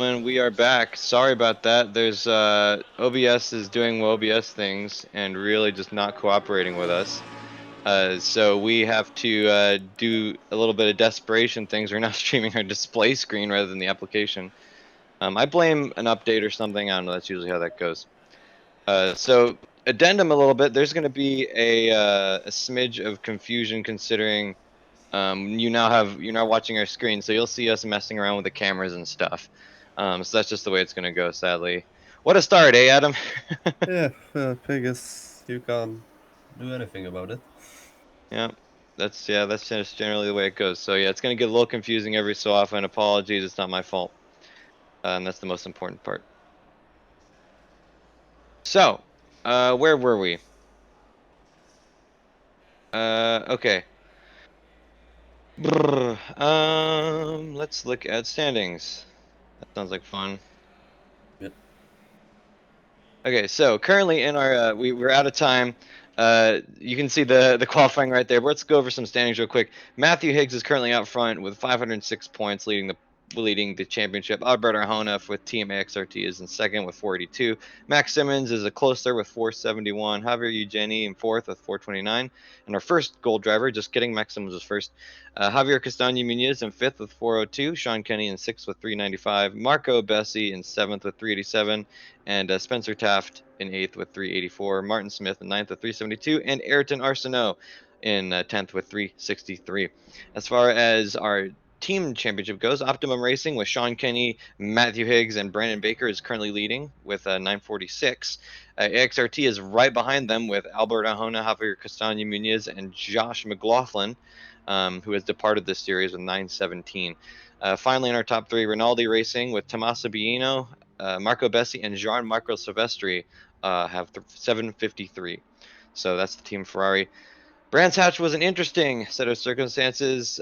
When we are back, sorry about that. There's OBS is doing OBS things and really just not cooperating with us. So we have to do a little bit of desperation things. We're now streaming our display screen rather than the application. I blame an update or something. I don't know. That's usually how that goes. So addendum a little bit. There's going to be a smidge of confusion considering you're now watching our screen, so you'll see us messing around with the cameras and stuff. So that's just the way it's gonna go, sadly. What a start, eh, Adam? Yeah, I guess you can't do anything about it. Yeah, that's just generally the way it goes. So yeah, it's gonna get a little confusing every so often. Apologies, it's not my fault, and that's the most important part. So, where were we? Okay. Let's look at standings. That sounds like fun. Yep. Okay, so currently in our we're out of time. You can see the qualifying right there. But let's go over some standings real quick. Matthew Higgs is currently out front with 506 points, leading the championship. Albert Arjona with Team AXRT is in second with 482. Max Simmons is a close third with 471. Javier Eugeni in fourth with 429. And our first gold driver, just kidding, Max Simmons was first. Javier Castaño Munoz in fifth with 402. Sean Kenny in sixth with 395. Marco Bessi in seventh with 387. And Spencer Taft in 8th with 384, Martin Smith in 9th with 372, and Ayrton Arsenault in 10th with 363. As far as our team championship goes, Optimum Racing with Sean Kenny, Matthew Higgs, and Brandon Baker is currently leading with 946. AXRT is right behind them with Albert Ahona, Javier Castaño Munoz, and Josh McLaughlin, who has departed this series with 917. Finally, in our top three, Rinaldi Racing with Tommaso Biino, Marco Bessi, and Jean Marco Silvestri have 753. So that's the team Ferrari. Brands Hatch was an interesting set of circumstances.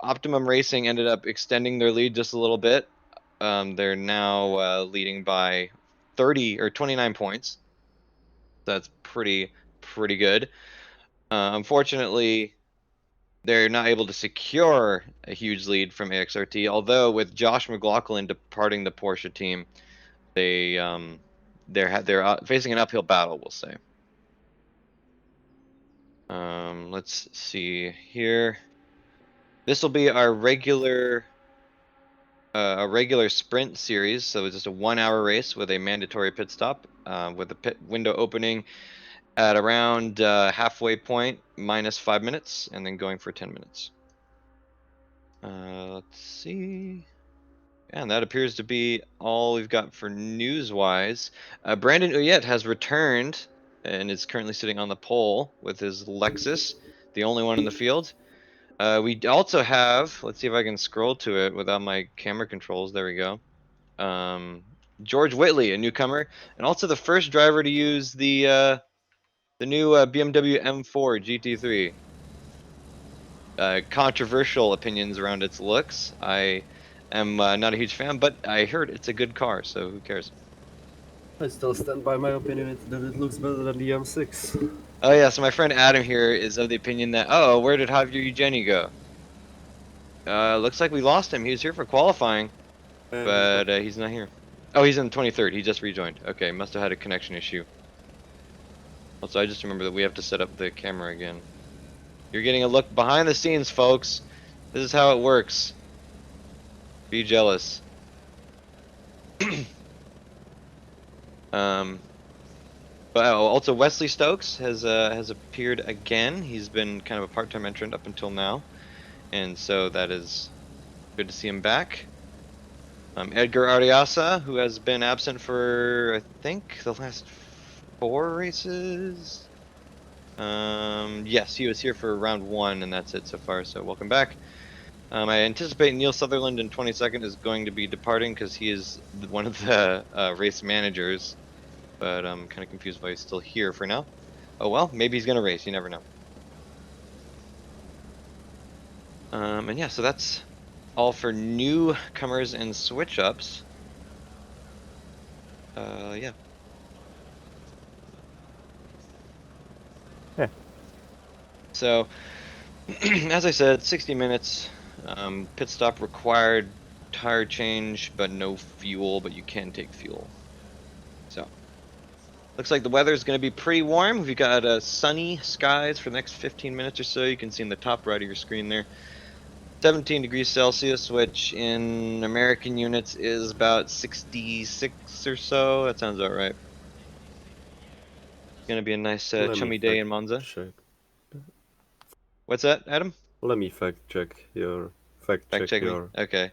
Optimum Racing ended up extending their lead just a little bit. They're now leading by 30 or 29 points. That's pretty good. Unfortunately, they're not able to secure a huge lead from AXRT. Although with Josh McLaughlin departing the Porsche team, they're facing an uphill battle, we'll say. Let's see here. This will be our regular sprint series, so it's just a 1-hour race with a mandatory pit stop, with the pit window opening at around halfway point, minus 5 minutes, and then going for 10 minutes. Let's see. And that appears to be all we've got for news-wise. Brandon Uyet has returned and is currently sitting on the pole with his Lexus, the only one in the field. We also have, let's see if I can scroll to it without my camera controls. There we go. George Whitley, a newcomer, and also the first driver to use the new BMW M4 GT3. Controversial opinions around its looks. I am not a huge fan, but I heard it's a good car, so who cares? I still stand by my opinion that it looks better than the M6. Oh yeah, so my friend Adam here is of the opinion that, oh, where did Javier Eugeni go? Looks like we lost him. He was here for qualifying, And he's but not. he's not here. Oh, he's in the 23rd. He just rejoined. Okay, must have had a connection issue. Also, I just remember that we have to set up the camera again. You're getting a look behind the scenes, folks. This is how it works. Be jealous. um, but also Wesley Stokes has appeared again. He's been kind of a part-time entrant up until now, and so that is good to see him back. Edgar Ariasa, who has been absent for I think the last 4 races. Yes, he was here for round 1, and that's it so far. So welcome back. I anticipate Neil Sutherland in 22nd is going to be departing because he is one of the race managers, but I'm kind of confused why he's still here for now. Oh well, maybe he's going to race. You never know. And yeah, so that's all for newcomers and switch ups. Yeah. Yeah. So, as I said, 60 minutes. Pit stop required tire change, but no fuel, but you can take fuel. So, looks like the weather is going to be pretty warm. We've got sunny skies for the next 15 minutes or so. You can see in the top right of your screen there. 17 degrees Celsius, which in American units is about 66 or so. That sounds about right. It's going to be a nice Let me chummy day fact in Monza. check. What's that, Adam? Let me fact check your Fact check me. Okay.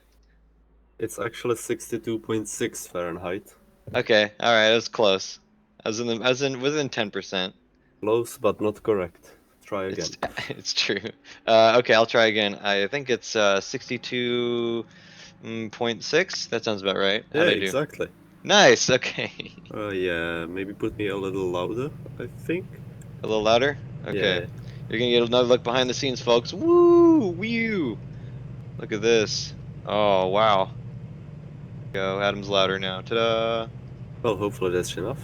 It's actually 62.6 Fahrenheit. Okay. All right. That's close. Within 10%. Close but not correct. Try It's again. it's true. Okay, I'll try again. I think it's 62.6. That sounds about right. Yeah, How'd I do? exactly. Nice. Okay. Yeah, maybe put me a little louder, I think. A little louder. Okay. Yeah. You're gonna get another look behind the scenes, folks. Woo! Wee! Look at this. Oh wow. Go. Adam's louder now. Ta-da! Well, hopefully that's enough.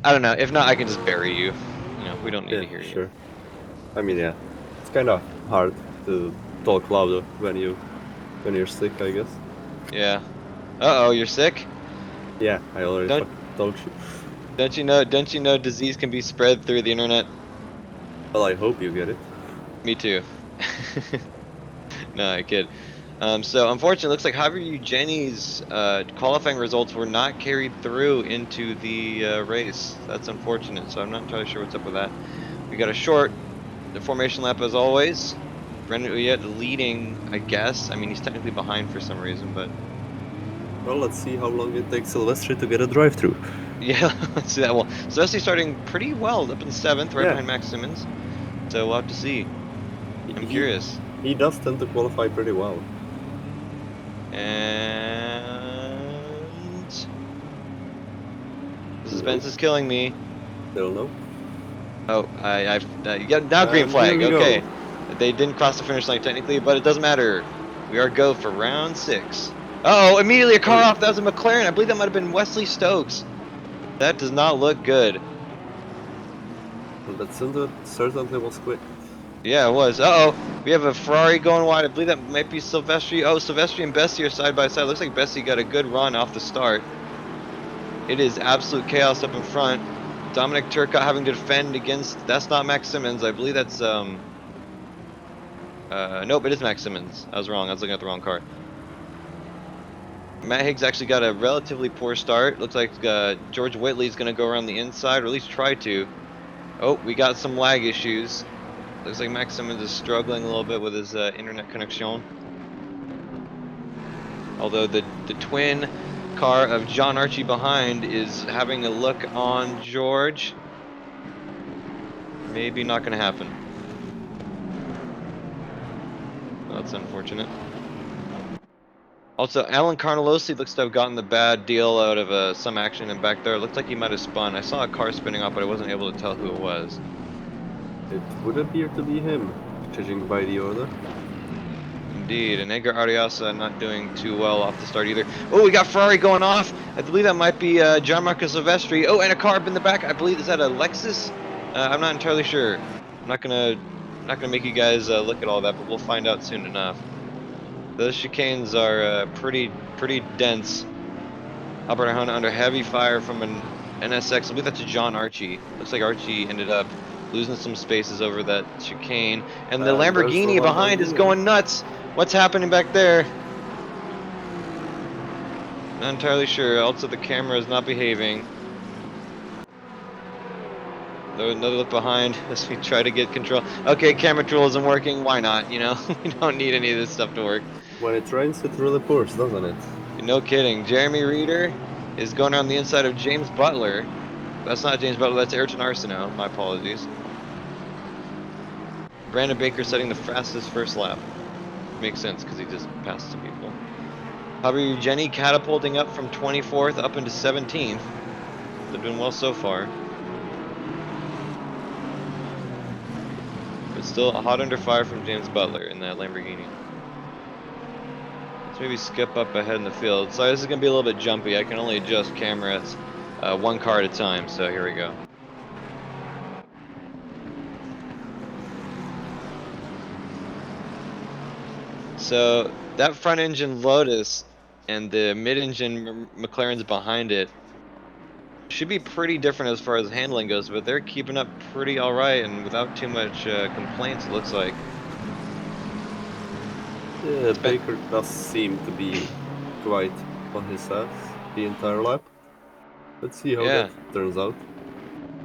I don't know. If not, I can just bury you. You know, we don't need Yeah, to hear you. sure. I mean, yeah. It's kind of hard to talk louder when you're sick, I guess. Yeah. Uh-oh, you're sick? Yeah, I already Don't fucking told you. don't you know disease can be spread through the internet? Well, I hope you get it. Me too. No, I kid. So unfortunately, it looks like Javier Eugeni's qualifying results were not carried through into the race. That's unfortunate. So I'm not entirely sure what's up with that. We got a short formation lap as always. Brendan Uyet leading, I guess. I mean, he's technically behind for some reason, but Well, let's see how long it takes Silvestri to get a drive-through. yeah, let's see that. Well, Silvestri starting pretty well, up in 7th, right Yeah. behind Max Simmons. So we'll have to see. I'm curious. He does tend to qualify pretty well. And the suspense is killing me. Still no. Oh, I've now green And flag. here we Okay, go. they didn't cross the finish line technically, but it doesn't matter. We are go for round 6. Oh, immediately a car off. That was a McLaren. I believe that might have been Wesley Stokes. That does not look good. Well, that certainly was quick. Yeah, it was. Uh-oh, we have a Ferrari going wide. I believe that might be Silvestri. Oh, Silvestri and Bessie are side by side. Looks like Bessie got a good run off the start. It is absolute chaos up in front. Dominic Turcotte having to defend against. That's not Max Simmons. I believe that's nope, it is Max Simmons. I was wrong. I was looking at the wrong car. Matt Higgs actually got a relatively poor start. Looks like George Whitley's going to go around the inside, or at least try to. Oh, we got some lag issues. Looks like Max Simmons is struggling a little bit with his internet connection. Although the twin car of John Archie behind is having a look on George. Maybe not going to happen. That's unfortunate. Also, Alan Carnelosi looks to have gotten the bad deal out of some action in back there. It looked like he might have spun. I saw a car spinning off, but I wasn't able to tell who it was. It would appear to be him, judging by the order. Indeed, and Edgar Ariasa not doing too well off the start either. Oh, we got Ferrari going off. I believe that might be John Marcus Silvestri. Oh, and a car up in the back. I believe is that a Lexus? I'm not entirely sure. I'm not gonna make you guys look at all that, but we'll find out soon enough. Those chicanes are pretty dense. Albert Arjona under heavy fire from an NSX. I believe that's a John Archie. Looks like Archie ended up losing some spaces over that chicane. And the And there's a Lamborghini behind is Lamborghini. going nuts. What's happening back there? Not entirely sure. Also, the camera is not behaving. Another look behind as we try to get control. Okay, camera tool isn't working. Why not? You know, we don't need any of this stuff to work. When it rains, it really pours, doesn't it? No kidding. Jeremy Reeder is going around the inside of James Butler. That's not James Butler, that's Ayrton Arsenault. My apologies. Brandon Baker setting the fastest first lap. Makes sense because he just passed some people. Javier Eugeni catapulting up from 24th up into 17th. They're doing well so far. But still hot under fire from James Butler in that Lamborghini. Let's maybe skip up ahead in the field. Sorry, this is going to be a little bit jumpy. I can only adjust cameras one car at a time, so here we go. So that front engine Lotus and the mid-engine McLaren's behind it should be pretty different as far as handling goes, but they're keeping up pretty all right and without too much complaints, it looks like. Yeah, Spen Baker does seem to be quite on his ass the entire lap. Let's see how that yeah, turns out.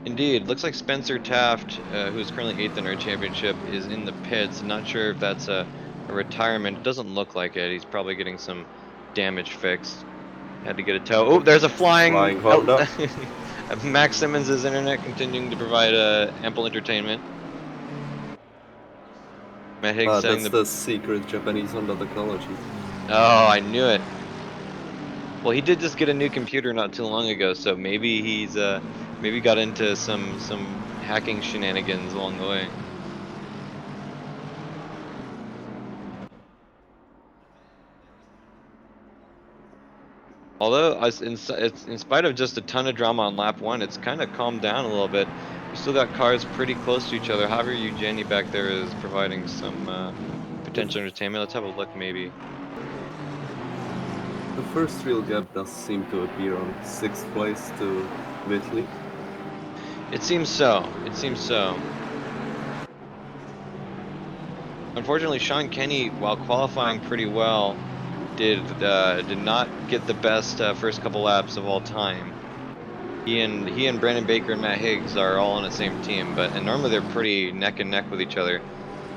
indeed. Looks like Spencer Taft, who's currently 8th in our championship, is in the pits. Not sure if that's a retirement. It doesn't look like it. He's probably getting some damage fixed. Had to get a tow. Oh, there's a Flying Honda. Max Simmons' internet continuing to provide ample entertainment. Matt Higgs saying That's the. the secret Japanese Honda technology. Oh, I knew it. Well, he did just get a new computer not too long ago, so maybe he's maybe got into some hacking shenanigans along the way. Although, in spite of just a ton of drama on lap one, it's kind of calmed down a little bit. We still got cars pretty close to each other. Javier Eugeni back there is providing some potential entertainment. Let's have a look, maybe. The first real gap does seem to appear on 6th place to Whitley. It seems so. It seems so. Unfortunately, Sean Kenny, while qualifying pretty well, did not get the best first couple laps of all time. He and Brandon Baker and Matt Higgs are all on the same team, and normally they're pretty neck and neck with each other,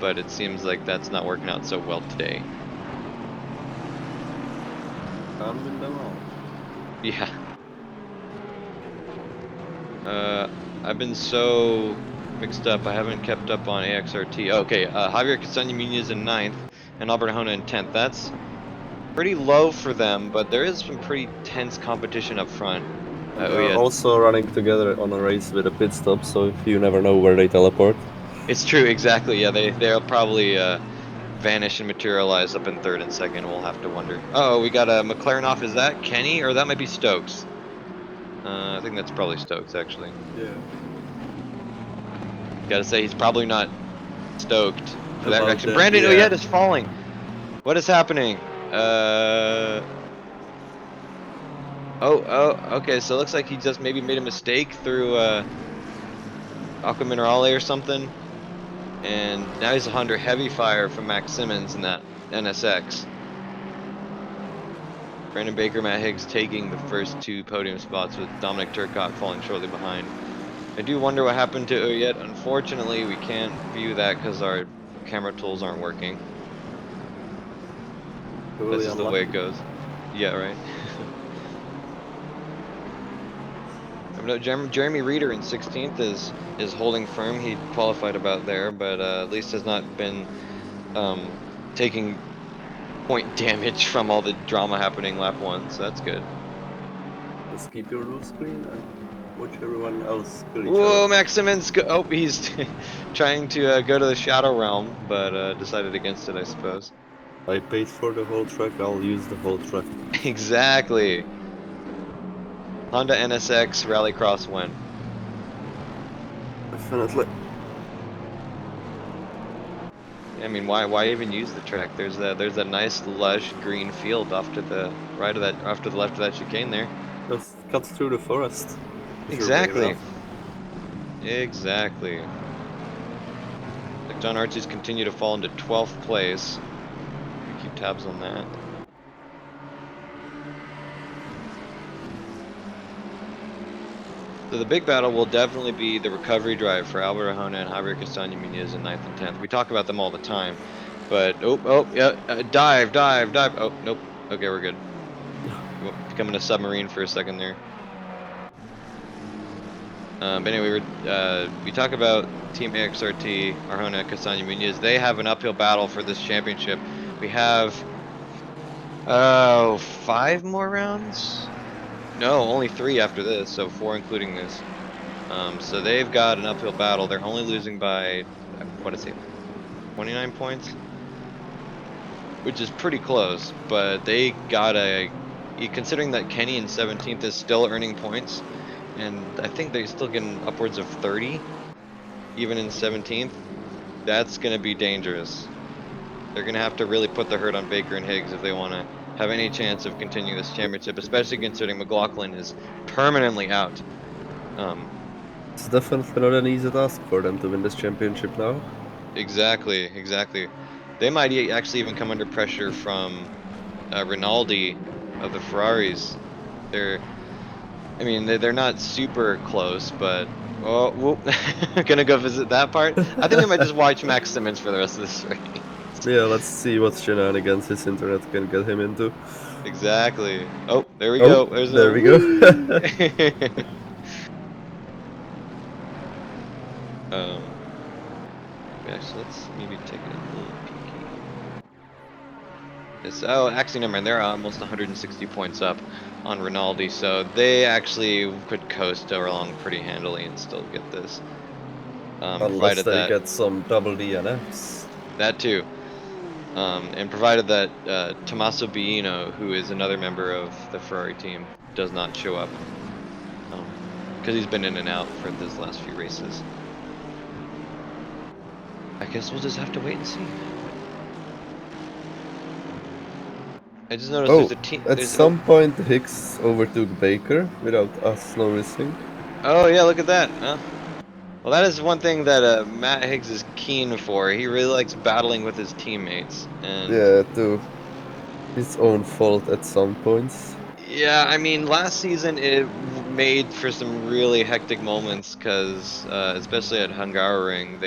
but it seems like that's not working out so well today. Can't win them all. Yeah. I've been so mixed up. I haven't kept up on AXRT. Okay, Javier Castaño Munoz in 9th and Albert Hona in 10th. That's pretty low for them, but there is some pretty tense competition up front. And they Oh are yeah, also running together on a race with a pit stop, so you never know where they teleport. it's true. Exactly. Yeah, they'll probably vanish and materialize up in 3rd and 2nd. We'll have to wonder. Oh, we got a McLaren off. Is that Kenny or that might be Stokes? I think that's probably Stokes actually. Yeah. Gotta say he's probably not stoked for that About reaction. that, Brandon yeah. Uyed is falling. What is happening? Okay. So it looks like he just maybe made a mistake through Aqua Minerale or something, and now he's under heavy fire from Max Simmons in that NSX. Brandon Baker, Matt Higgs taking the first 2 podium spots with Dominic Turcotte falling shortly behind. I do wonder what happened to Uyed. Unfortunately, we can't view that because our camera tools aren't working. Really This is the way it unlucky. goes. Yeah, right. No, Jeremy Reeder in 16th is holding firm. He qualified about there, but at least has not been taking point damage from all the drama happening lap 1, so that's good. Just keep your nose clean and watch everyone else kill each Whoa, other. Max Simmons! Oh, he's trying to go to the Shadow Realm, but decided against it, I suppose. I paid for the whole track, I'll use the whole track. Exactly. Honda NSX Rallycross win. Definitely. I mean, why even use the track? There's a nice lush green field off to the right of that, off to the left of that chicane there. Just cut through the forest. If you're brave Exactly. enough. Exactly. Like John Archie's continue to fall into 12th place. We keep tabs on that. So the big battle will definitely be the recovery drive for Albert Hona and Javier Castaño Munoz in 9th and 10th. We talk about them all the time, but yeah, dive. Oh, nope. Okay, we're good. Becoming a submarine for a second there. But anyway, we talk about Team AXRT, Arjona, Castaño Munoz. They have an uphill battle for this championship. We have 5 more rounds? No, only 3 after this, so 4 including this. So they've got an uphill battle. They're only losing by, what is it, 29 points? Which is pretty close, but they got considering that Kenny in 17th is still earning points, and I think they're still getting upwards of 30, even in 17th, that's going to be dangerous. They're going to have to really put the hurt on Baker and Higgs if they want to have any chance of continuing this championship, especially considering McLaughlin is permanently out. It's definitely not an easy task for them to win this championship now. Exactly. They might actually even come under pressure from Rinaldi of the Ferraris. I mean, they're not super close, but oh, whoop, gonna go visit that part. I think we might just watch Max Simmons for the rest of this race. Yeah, let's see what shenanigans his internet can get him into. Exactly. Oh, there we Oh, go. There's there a we go. wee. um, actually, let's maybe take a little peeky. Oh, actually, never mind. They're almost 160 points up on Rinaldi, so they actually could coast along pretty handily and still get this. Unless Provided they that get some double DNFs. that too. And provided that Tommaso Bino, who is another member of the Ferrari team, does not show up, because he's been in and out for this last few races. I guess we'll just have to wait and see. I just noticed there's a team. At some point Hicks overtook Baker without us noticing. Oh yeah, look at that. Well, that is one thing that Matt Higgs is keen for. He really likes battling with his teammates, and Yeah, to his own fault at some points. yeah, I mean, last season it made for some really hectic moments because, especially at Hungaroring,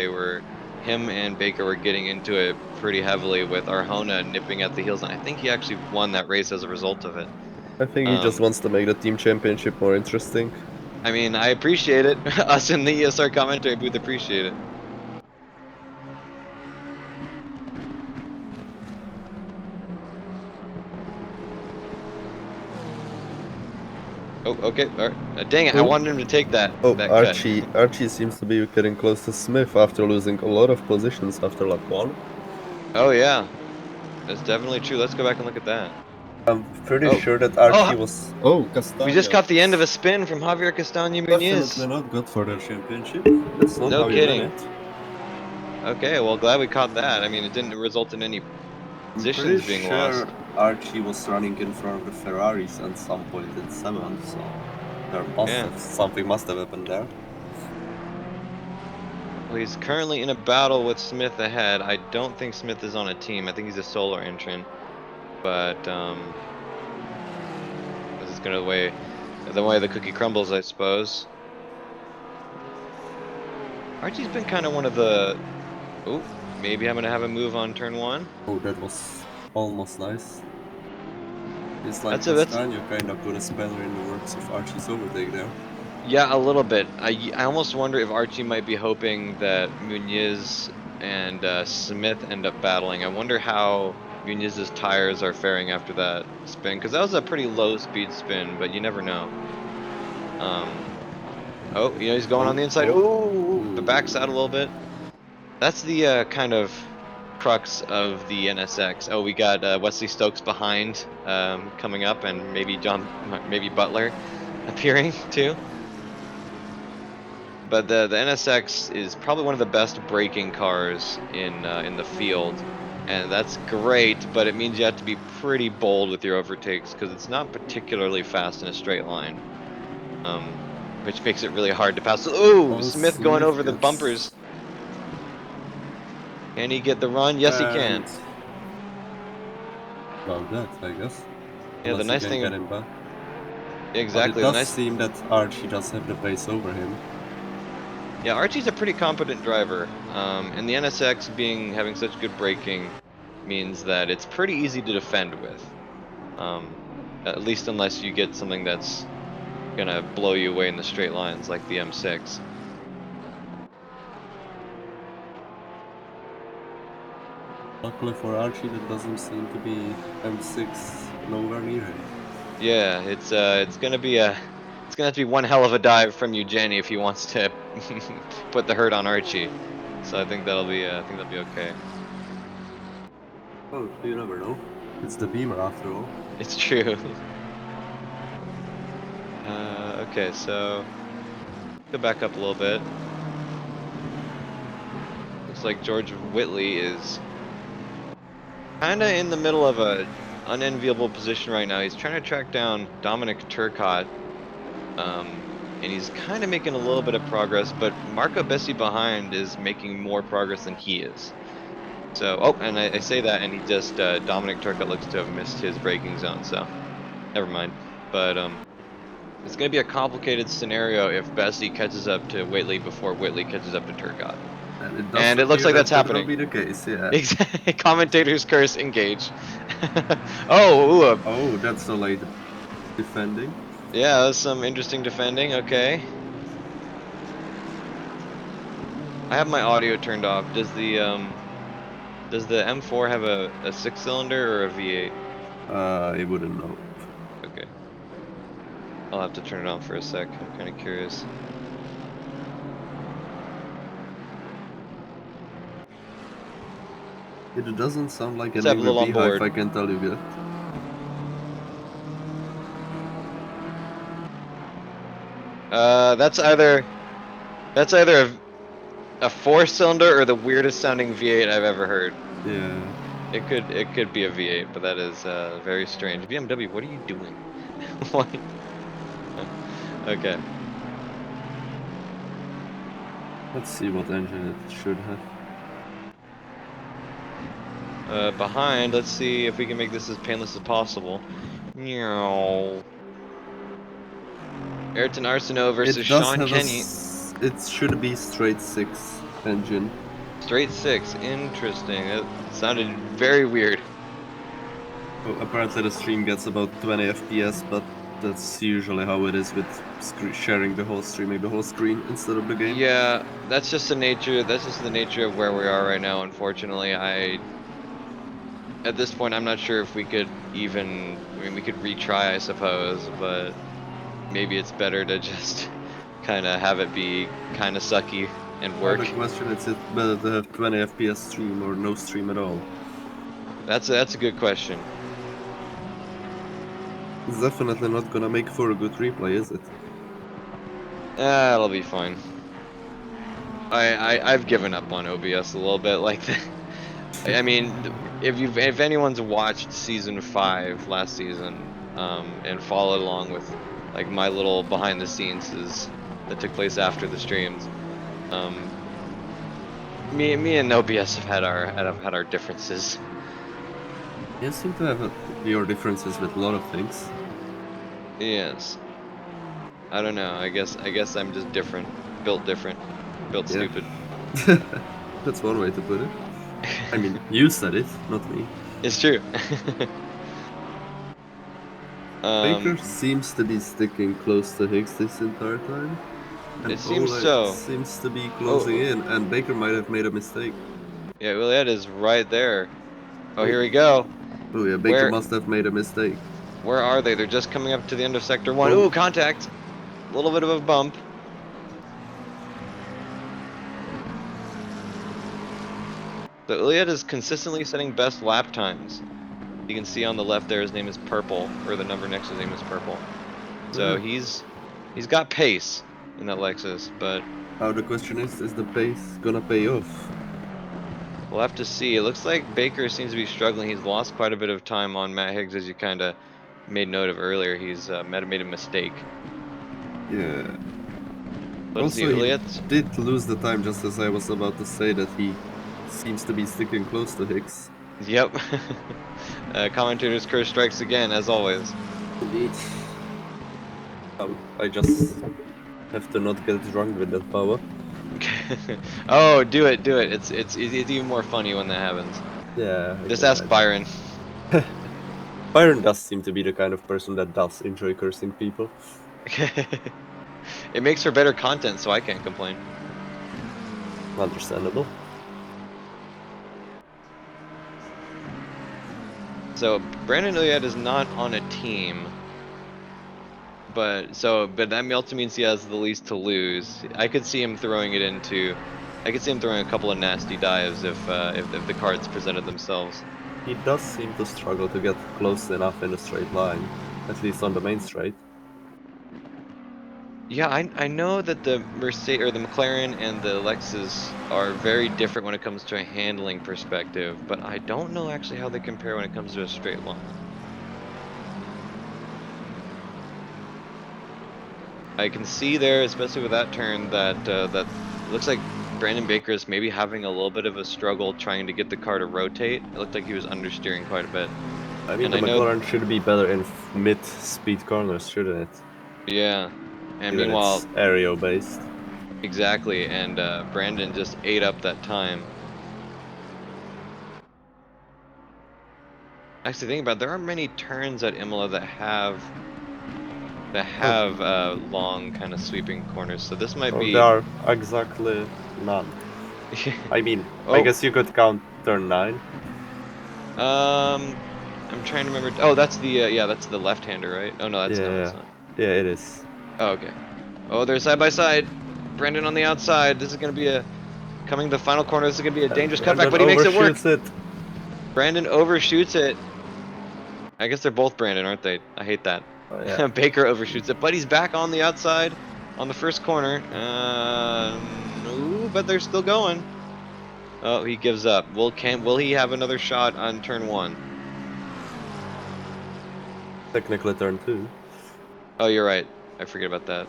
him and Baker were getting into it pretty heavily with Arjona nipping at the heels, and I think he actually won that race as a result of it. I think he just Um, wants to make the team championship more interesting. I mean, I appreciate it. Us in the ESR commentary booth appreciate it. Oh, okay. All right. Dang it! I Oh, wanted him to take that cut. Archie seems to be getting close to Smith after losing a lot of positions after lap 1. Oh yeah, that's definitely true. Let's go back and look at that. I'm pretty Oh, sure that Archie oh, was... Oh, we just Castagna. caught the end of a spin from Javier Castaño Definitely Muñiz. not good for their championship. That's not No how you win kidding. it. Okay, well, glad we caught that. I mean, it didn't result in any I'm pretty positions being sure lost. Archie was running in front of the Ferraris at some point in 7th, so Yeah. something must have happened there. Well, he's currently in a battle with Smith ahead. I don't think Smith is on a team. I think he's a solo entrant. But this is gonna the way the cookie crumbles, I suppose. Archie's been kind of one of the. Oh, maybe I'm gonna have a move on turn 1. Oh, that was almost nice. It's like That's Castagna kind of put a spanner in the works of Archie's overtake there. Yeah, a little bit. I almost wonder if Archie might be hoping that Muniz and Smith end up battling. I wonder how Muniz's tires are faring after that spin, because that was a pretty low speed spin, but you never know. Oh, he's going on the inside. Oh, the backside a little bit. That's the kind of crux of the NSX. Oh, we got Wesley Stokes behind, coming up, and maybe Butler appearing too. But the NSX is probably one of the best braking cars in the field, and that's great. But it means you have to be pretty bold with your overtakes because it's not particularly fast in a straight line, which makes it really hard to pass. Oh, Smith going over the bumpers. Can he get the run? Yes, he can. About that, I guess. Yeah, the Unless you nice can get thing, him back. But it exactly. The does nice, seem that Archie does have the pace over him. yeah, Archie's a pretty competent driver, and the NSX having such good braking means that it's pretty easy to defend with. At least unless you get something that's gonna blow you away in the straight lines like the M6. Luckily for Archie, that doesn't seem to be M6 nowhere near him. Yeah, it's gonna be it's gonna have to be one hell of a dive from Eugeni if he wants to put the hurt on Archie. So I think that'll be okay. Oh, you never know. It's the Beamer after all. It's true. Okay, so go back up a little bit. Looks like George Whitley is kind of in the middle of a unenviable position right now. He's trying to track down Dominic Turcotte, and he's kind of making a little bit of progress, but Marco Bessi behind is making more progress than he is. So, oh, and I say that, and he just Dominic Turcotte looks to have missed his braking zone, so never mind. But it's going to be a complicated scenario if Bessi catches up to Whitley before Whitley catches up to Turcotte. And it does And it looks appear like that that's that will happening. be the case, yeah. Exactly. Commentator's curse, engage. Oh, ooh, Oh, that's a late defending. yeah, that was some interesting defending. Okay. I have my audio turned off. Does the M4 have a 6-cylinder or a V8? I wouldn't know. Okay. I'll have to turn it on for a sec. I'm kind of curious. It doesn't sound like Let's an have a angry little on beehive, board. I can tell you that. That's either a 4-cylinder or the weirdest sounding V8 I've ever heard. Yeah. It could be a V8, but that is very strange. BMW, what are you doing? Why? Okay. Let's see what engine it should have. Behind, let's see if we can make this as painless as possible. Meow. Ayrton Arsenault versus It does Sean have Kenny. it should be straight 6 engine. Straight 6. Interesting. That sounded very weird. Oh, apparently the stream gets about 20 FPS, but that's usually how it is with sharing the whole streaming the whole screen instead of the game. Yeah, that's just the nature. That's just the nature of where we are right now. Unfortunately, at this point, I'm not sure if we could even. I mean, we could retry, I suppose, but maybe it's better to just kind of have it be kind of sucky and Well, the work. question is it better to have 20 FPS stream or no stream at all? That's a good question. It's definitely not gonna make for a good replay, is it? That'll be fine. I've given up on OBS a little bit. Like, I mean, if anyone's watched season 5 last season, and followed along with like my little behind the scenes that took place after the streams, me and OBS have had our differences. You seem to have your differences with a lot of things. Yes. I don't know. I guess I'm just different, built Yeah. stupid. That's one way to put it. I mean, you said it, not me. It's true. Baker seems to be sticking close to Higgs this entire time. And It seems Ola so. seems to be closing Oh, in, and Baker might have made a mistake. yeah, Juliet is right there. Oh, Oh, here we go. oh yeah, Baker Where must have made a mistake. where are they? They're just coming up to the end of sector 1. Oh, Ooh, contact. A little bit of a bump. So Iliad is consistently setting best lap times. You can see on the left there his name is Purple, or the number next to his name is Purple. So yeah. he's got pace in that Lexus, but Now the question is the pace gonna pay off? we'll have to see. It looks like Baker seems to be struggling. He's lost quite a bit of time on Matt Higgs, as you kind of made note of earlier. He's made a mistake. Yeah. Let's see, Also, he Iliad. did lose the time, just as I was about to say that he seems to be sticking close to Higgs. Yep. Commentator's curse strikes again, as always. Indeed. Oh, I just have to not get drunk with that power. Oh, do it. It's even more funny when that happens. Yeah, I Just can ask imagine. Byron. Byron does seem to be the kind of person that does enjoy cursing people. It makes for better content, so I can't complain. Understandable. So Brandon Iliad is not on a team, but that also means he has the least to lose. I could see him throwing a couple of nasty dives if the cards presented themselves. He does seem to struggle to get close enough in a straight line, at least on the main straight. Yeah, I know that the Mercedes or the McLaren and the Lexus are very different when it comes to a handling perspective, but I don't know actually how they compare when it comes to a straight line. I can see there, especially with that turn, that that it looks like Brandon Baker is maybe having a little bit of a struggle trying to get the car to rotate. It looked like he was understeering quite a bit. I mean, And the I know, McLaren should be better in mid-speed corners, shouldn't it? yeah. And Given meanwhile, it's aero-based. exactly, and Brandon just ate up that time. Actually, think about it, there aren't many turns at Imola that Oh, have long kind of sweeping corners, so this might oh, there be. are exactly none. I mean, I Oh, guess you could count turn 9. um, I'm trying to remember. Oh, that's the yeah, that's the left-hander, right? Oh no, that's no, Yeah, that's not. yeah, it is. Oh, okay. Oh, they're side by side. Brandon on the outside. This is gonna be a coming to the final corner. This is gonna be a And dangerous cutback, Brandon but he makes it work. overshoots it. Brandon overshoots it. I guess they're both Brandon, aren't they? I hate that. Oh, yeah. Baker overshoots it, but he's back on the outside on the first corner. Ooh, but they're still going. Oh, he gives up. Will he have another shot on turn 1? Technically turn 2. Oh, you're right. I forget about that.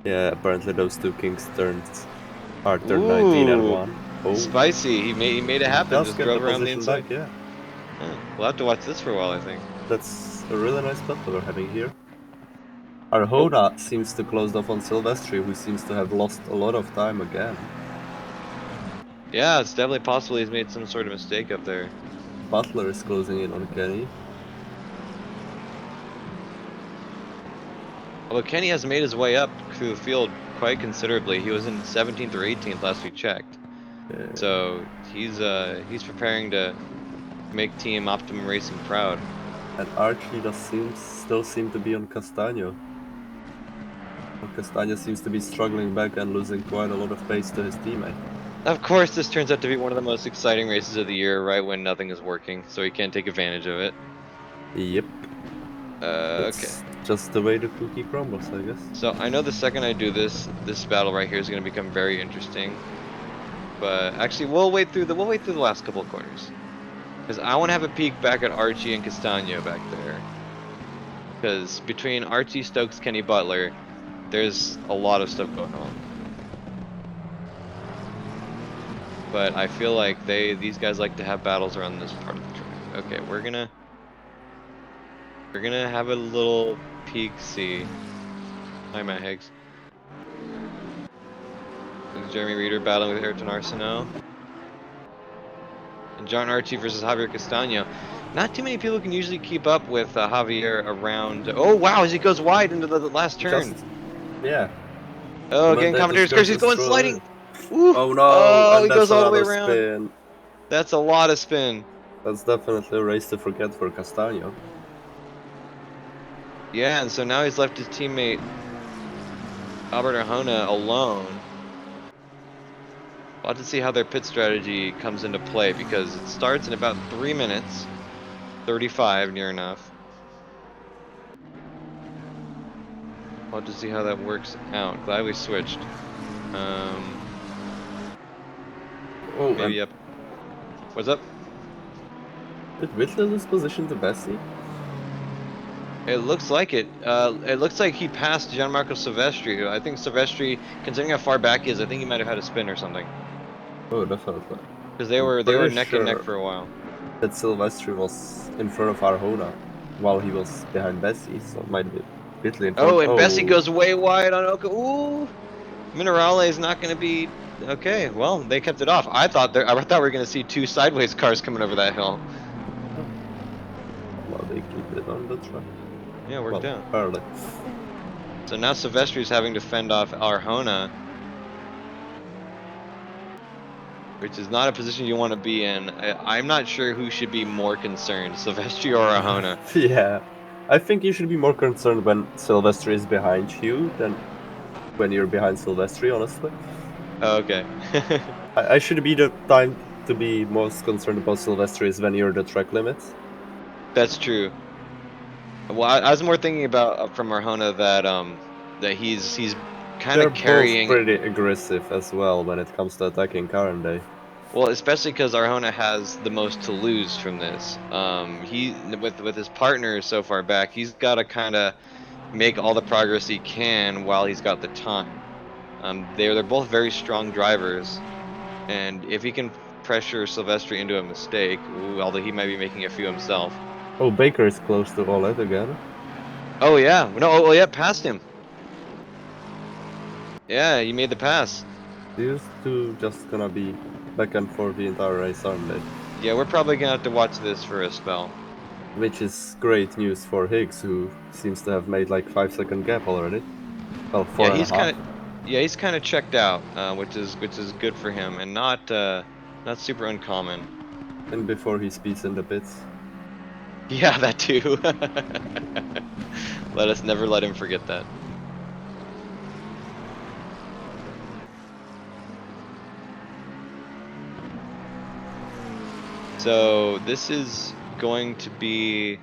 Yeah, apparently those two kings turns are turn 19 and Ooh, 1. Oh, spicy. He made it he happen. does Just get the drove around the position back, inside. yeah. Huh. We'll have to watch this for a while, I think. That's a really nice battle we're having here. Oh, Arjona seems to close off on Silvestri, who seems to have lost a lot of time again. yeah, it's definitely possible he's made some sort of mistake up there. Butler is closing in on Kenny. Although Kenny has made his way up through the field quite considerably. He was in 17th or 18th last we checked. So he's preparing to make Team Optimum Racing proud. And Archie still seem to be on Castagno. Castagno seems to be struggling back and losing quite a lot of pace to his teammate. Of course, this turns out to be one of the most exciting races of the year, right when nothing is working, so he can't take advantage of it. Yep, Okay. that's just the way the cookie crumbles, I guess. So I know the second I do this, this battle right here is going to become very interesting. But actually, we'll wait through the last couple of corners, because I want to have a peek back at Archie and Castagno back there. Because between Archie, Stokes, Kenny, Butler, there's a lot of stuff going on. But I feel like these guys like to have battles around this part of the track. Okay, we're gonna have a little peek see. Hi, Matt Higgs. There's Jeremy Reeder battling with Ayrton Arsenault. And John Archie versus Javier Castagno. Not too many people can usually keep up with Javier around. Oh wow, as he goes wide into the last turn. Just, yeah. Oh, again, commentator's curse. He's going sliding. Woo! Oh no, Oh, and he that's goes all the way another around. spin. That's a lot of spin. That's definitely a race to forget for Castagno. Yeah, and so now he's left his teammate Albert Arjona alone. We'll have to see how their pit strategy comes into play, because it starts in about 3 minutes. 35, near enough. We'll have to see how that works out. Glad we switched. Oh, and Maybe up. What's up? did Whitley lose position to Bessie? It looks like it. It looks like he passed Gianmarco Silvestri. I think Silvestri, considering how far back he is, I think he might have had a spin or something. Oh, definitely. Because I'm they were pretty neck and neck sure for a while. that Silvestri was in front of Arjona while he was behind Bessie, so it might be Whitley in front. Oh, and Bessie Oh, goes way wide on Oka. Ooh, Minerale is not going to be okay. Well, they kept it off. I thought we were going to see two sideways cars coming over that hill. well, they keep it on the track. Yeah, worked Well, out. early. So now Silvestri's having to fend off Arjona, which is not a position you want to be in. I'm not sure who should be more concerned, Silvestri or Arjona. Yeah, I think you should be more concerned when Silvestri is behind you than when you're behind Silvestri, honestly. Oh, okay. I should be the time to be most concerned about Silvestri is when you're the track limits. That's true. Well, I was more thinking about from Arjona that that he's kind They're of both carrying. pretty aggressive as well when it comes to attacking car, aren't they? Well, especially because Arjona has the most to lose from this. He with his partner so far back, he's got to kind of make all the progress he can while he's got the time. They're both very strong drivers, and if he can pressure Silvestri into a mistake, although he might be making a few himself. Oh, Baker is close to Olet again. Oh yeah, no, oh yeah, past him. Yeah, he made the pass. These two just gonna be back and forth the entire race, aren't they? Yeah, we're probably gonna have to watch this for a spell. Which is great news for Higgs, who seems to have made like 5 second gap already. Well, Yeah, four and a he's half. kind of yeah, he's kind of checked out, which is good for him and not super uncommon. And before he speeds in the pits. Yeah, that too. Let us never let him forget that. So this is going to be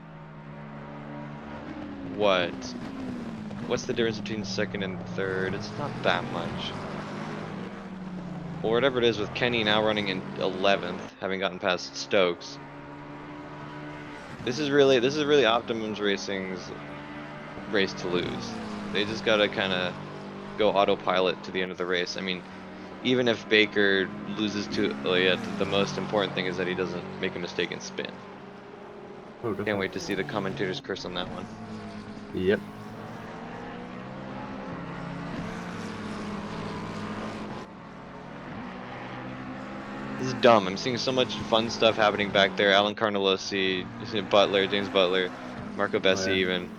what? What's the difference between second and third? It's not that much. Or whatever it is with Kenny now running in 11th, having gotten past Stokes. This is really Optimum's Racing's race to lose. They just gotta kind of go autopilot to the end of the race. I mean, even if Baker loses to Elliott, the most important thing is that he doesn't make a mistake and spin. Oh, Can't definitely. wait to see the commentator's curse on that one. Yep. This is dumb. I'm seeing so much fun stuff happening back there. Alan Carnelosi, Butler, James Butler, Marco Oh, Bessi yeah. even.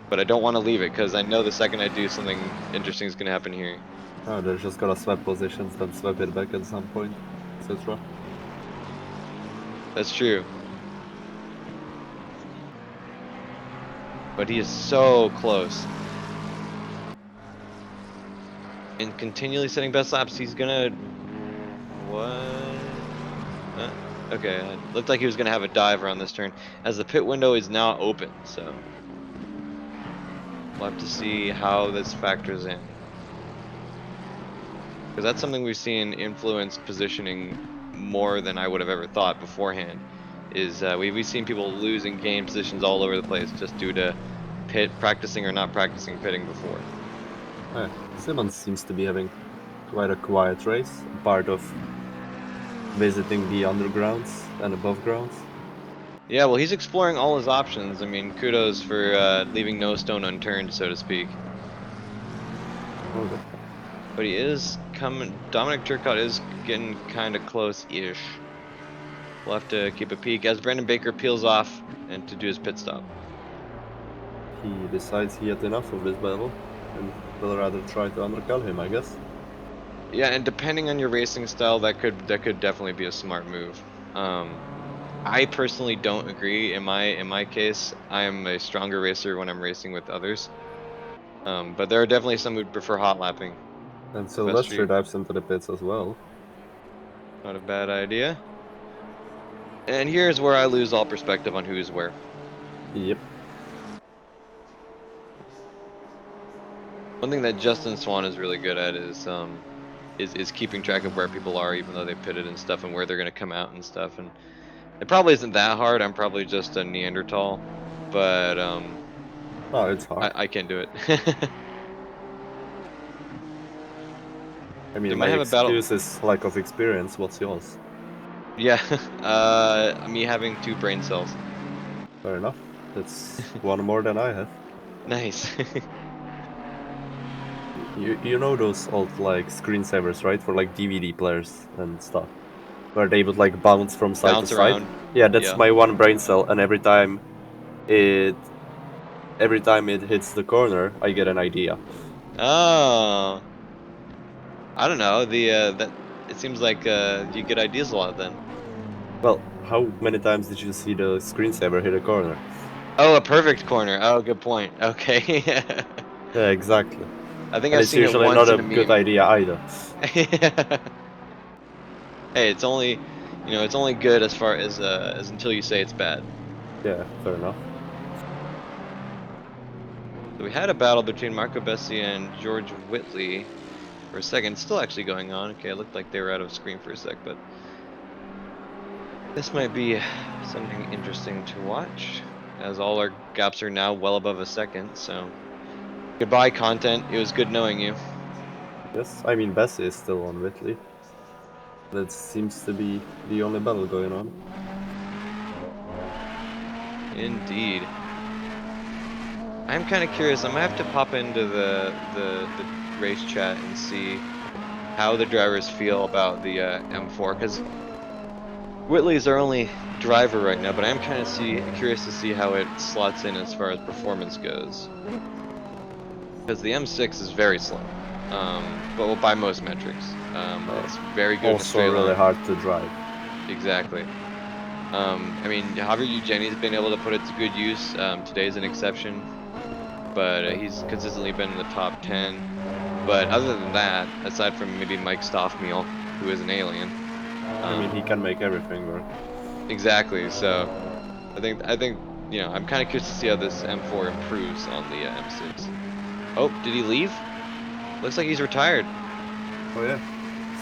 But I don't want to leave it because I know the second I do, something interesting is going to happen here. Oh, they're just gonna swap positions, then swap it back at some point, etc. That's true. But he is so close. And continually setting best laps, he's gonna... What? Okay, it looked like he was gonna have a dive around this turn, as the pit window is now open, so... We'll have to see how this factors in. Because that's something we've seen influence positioning more than I would have ever thought beforehand. Is we've seen people losing game positions all over the place just due to practicing or not practicing pitting before. Yeah. Simmons seems to be having quite a quiet race, part of visiting the undergrounds and above grounds. Yeah, well, he's exploring all his options. I mean, kudos for leaving no stone unturned, so to speak. Okay. But he is coming. Dominic Turcotte is getting kind of close-ish. We'll have to keep a peek as Brandon Baker peels off and to do his pit stop. He decides he had enough of this battle and will rather try to undercut him, I guess. Yeah, and depending on your racing style, that could definitely be a smart move. I personally don't agree. In my case, I am a stronger racer when I'm racing with others. But there are definitely some who prefer hot lapping. And Silvestri Silvestri, dives into the pits as well. not a bad idea. And here's where I lose all perspective on who's where. Yep. One thing that Justin Swan is really good at is keeping track of where people are, even though they pitted and stuff, and where they're gonna come out and stuff. And it probably isn't that hard. I'm probably just a Neanderthal, but Oh, it's hard. I can't do it. I Do mean, my might have a battle. excuse is lack of experience. What's yours? Yeah, me having 2 brain cells. Fair enough. That's one more than I have. Nice. You know those old like screensavers, right? For like DVD players and stuff, where they would like bounce from side to Bounce side. around. Yeah, that's Yeah. my one brain cell, and it every time it hits the corner, I get an idea. Oh, I don't know. That it seems like you get ideas a lot then. Well, how many times did you see the screensaver hit a corner? Oh, a perfect corner. Oh, good point. Okay. Yeah, exactly. I think And I've it's seen it usually not once a in a good meme. idea either. Hey, it's only, it's only good as until you say it's bad. Yeah, fair enough. So we had a battle between Marco Bessi and George Whitley for a second. It's still actually going on. Okay, it looked like they were out of screen for a sec, but this might be something interesting to watch, as all our gaps are now well above a second. So goodbye, content. It was good knowing you. Yes, I mean Bessie is still on Whitley. That seems to be the only battle going on. Indeed. I'm kind of curious. I'm gonna have to pop into the race chat and see how the drivers feel about the M4, because Whitley's our only driver right now, but I am kind of curious to see how it slots in as far as performance goes, because the M6 is very slow, but well, by most metrics, it's very good in a Also straight really line. hard to drive. Exactly. I mean, Javier Eugeni's been able to put it to good use. Today's an exception, but he's consistently been in the top 10. But other than that, aside from maybe Mike Stoffmeal, who is an alien, I mean, he can make everything work. exactly. So I think I'm kind of curious to see how this M4 improves on the M6. Oh, did he leave? Looks like he's retired. Oh yeah.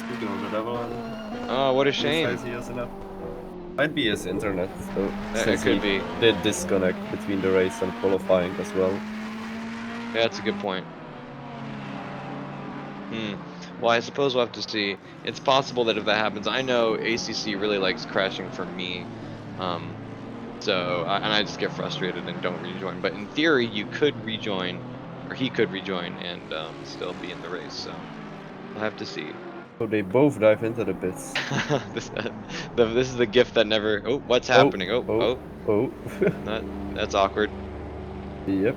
Speaking of the devil, Oh, what a he shame. says he has enough. Might be his internet, though, It since could he be. did disconnect between the race and qualifying as well. Yeah, that's a good point. Hmm. Well, I suppose we'll have to see. It's possible that if that happens, I know ACC really likes crashing for me. Um, and I just get frustrated and don't rejoin. But in theory, you could rejoin, or he could rejoin and still be in the race. So we'll have to see. So they both dive into the pits. this, this is the gift that never. Oh, what's Oh, happening? Oh, oh, oh, oh. that's awkward. Yep.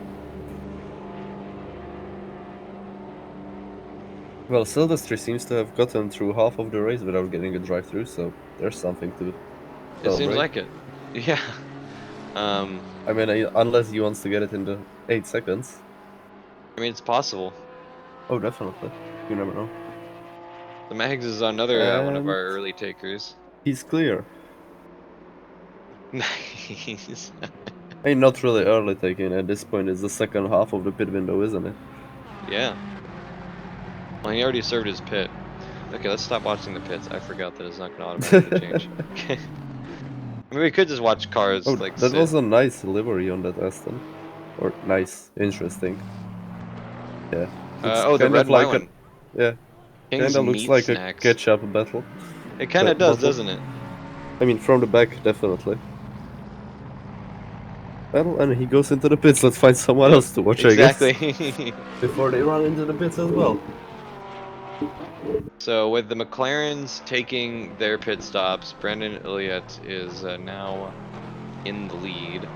Well, Silvestri seems to have gotten through half of the race without getting a drive-through, so there's something to It seems celebrate. like it. Yeah. Um. I mean, unless he wants to get it in the 8 seconds. I mean, it's possible. Oh, definitely. You never know. The Mags is another one of And our early takers. he's clear. Nice. I mean, not really early taking. At this point, it's the second half of the pit window, isn't it? Yeah. Well, he already served his pit. Okay, let's stop watching the pits. I forgot that it's not going to automatically change. Okay. I mean, we could just watch cars Oh, like that sit. was a nice livery on that Aston. Or nice, interesting. Yeah. Looks Oh, the kind red of and white like a... one. Yeah. King's Kinda looks meat like a snacks. ketchup battle. It kind of does, Bottle. doesn't it? I mean, from the back, definitely. Well, and he goes into the pits. Let's find someone Yep, else to watch, I guess. exactly. Before they run into the pits as well. So with the McLarens taking their pit stops, Brandon Elliott is now in the lead.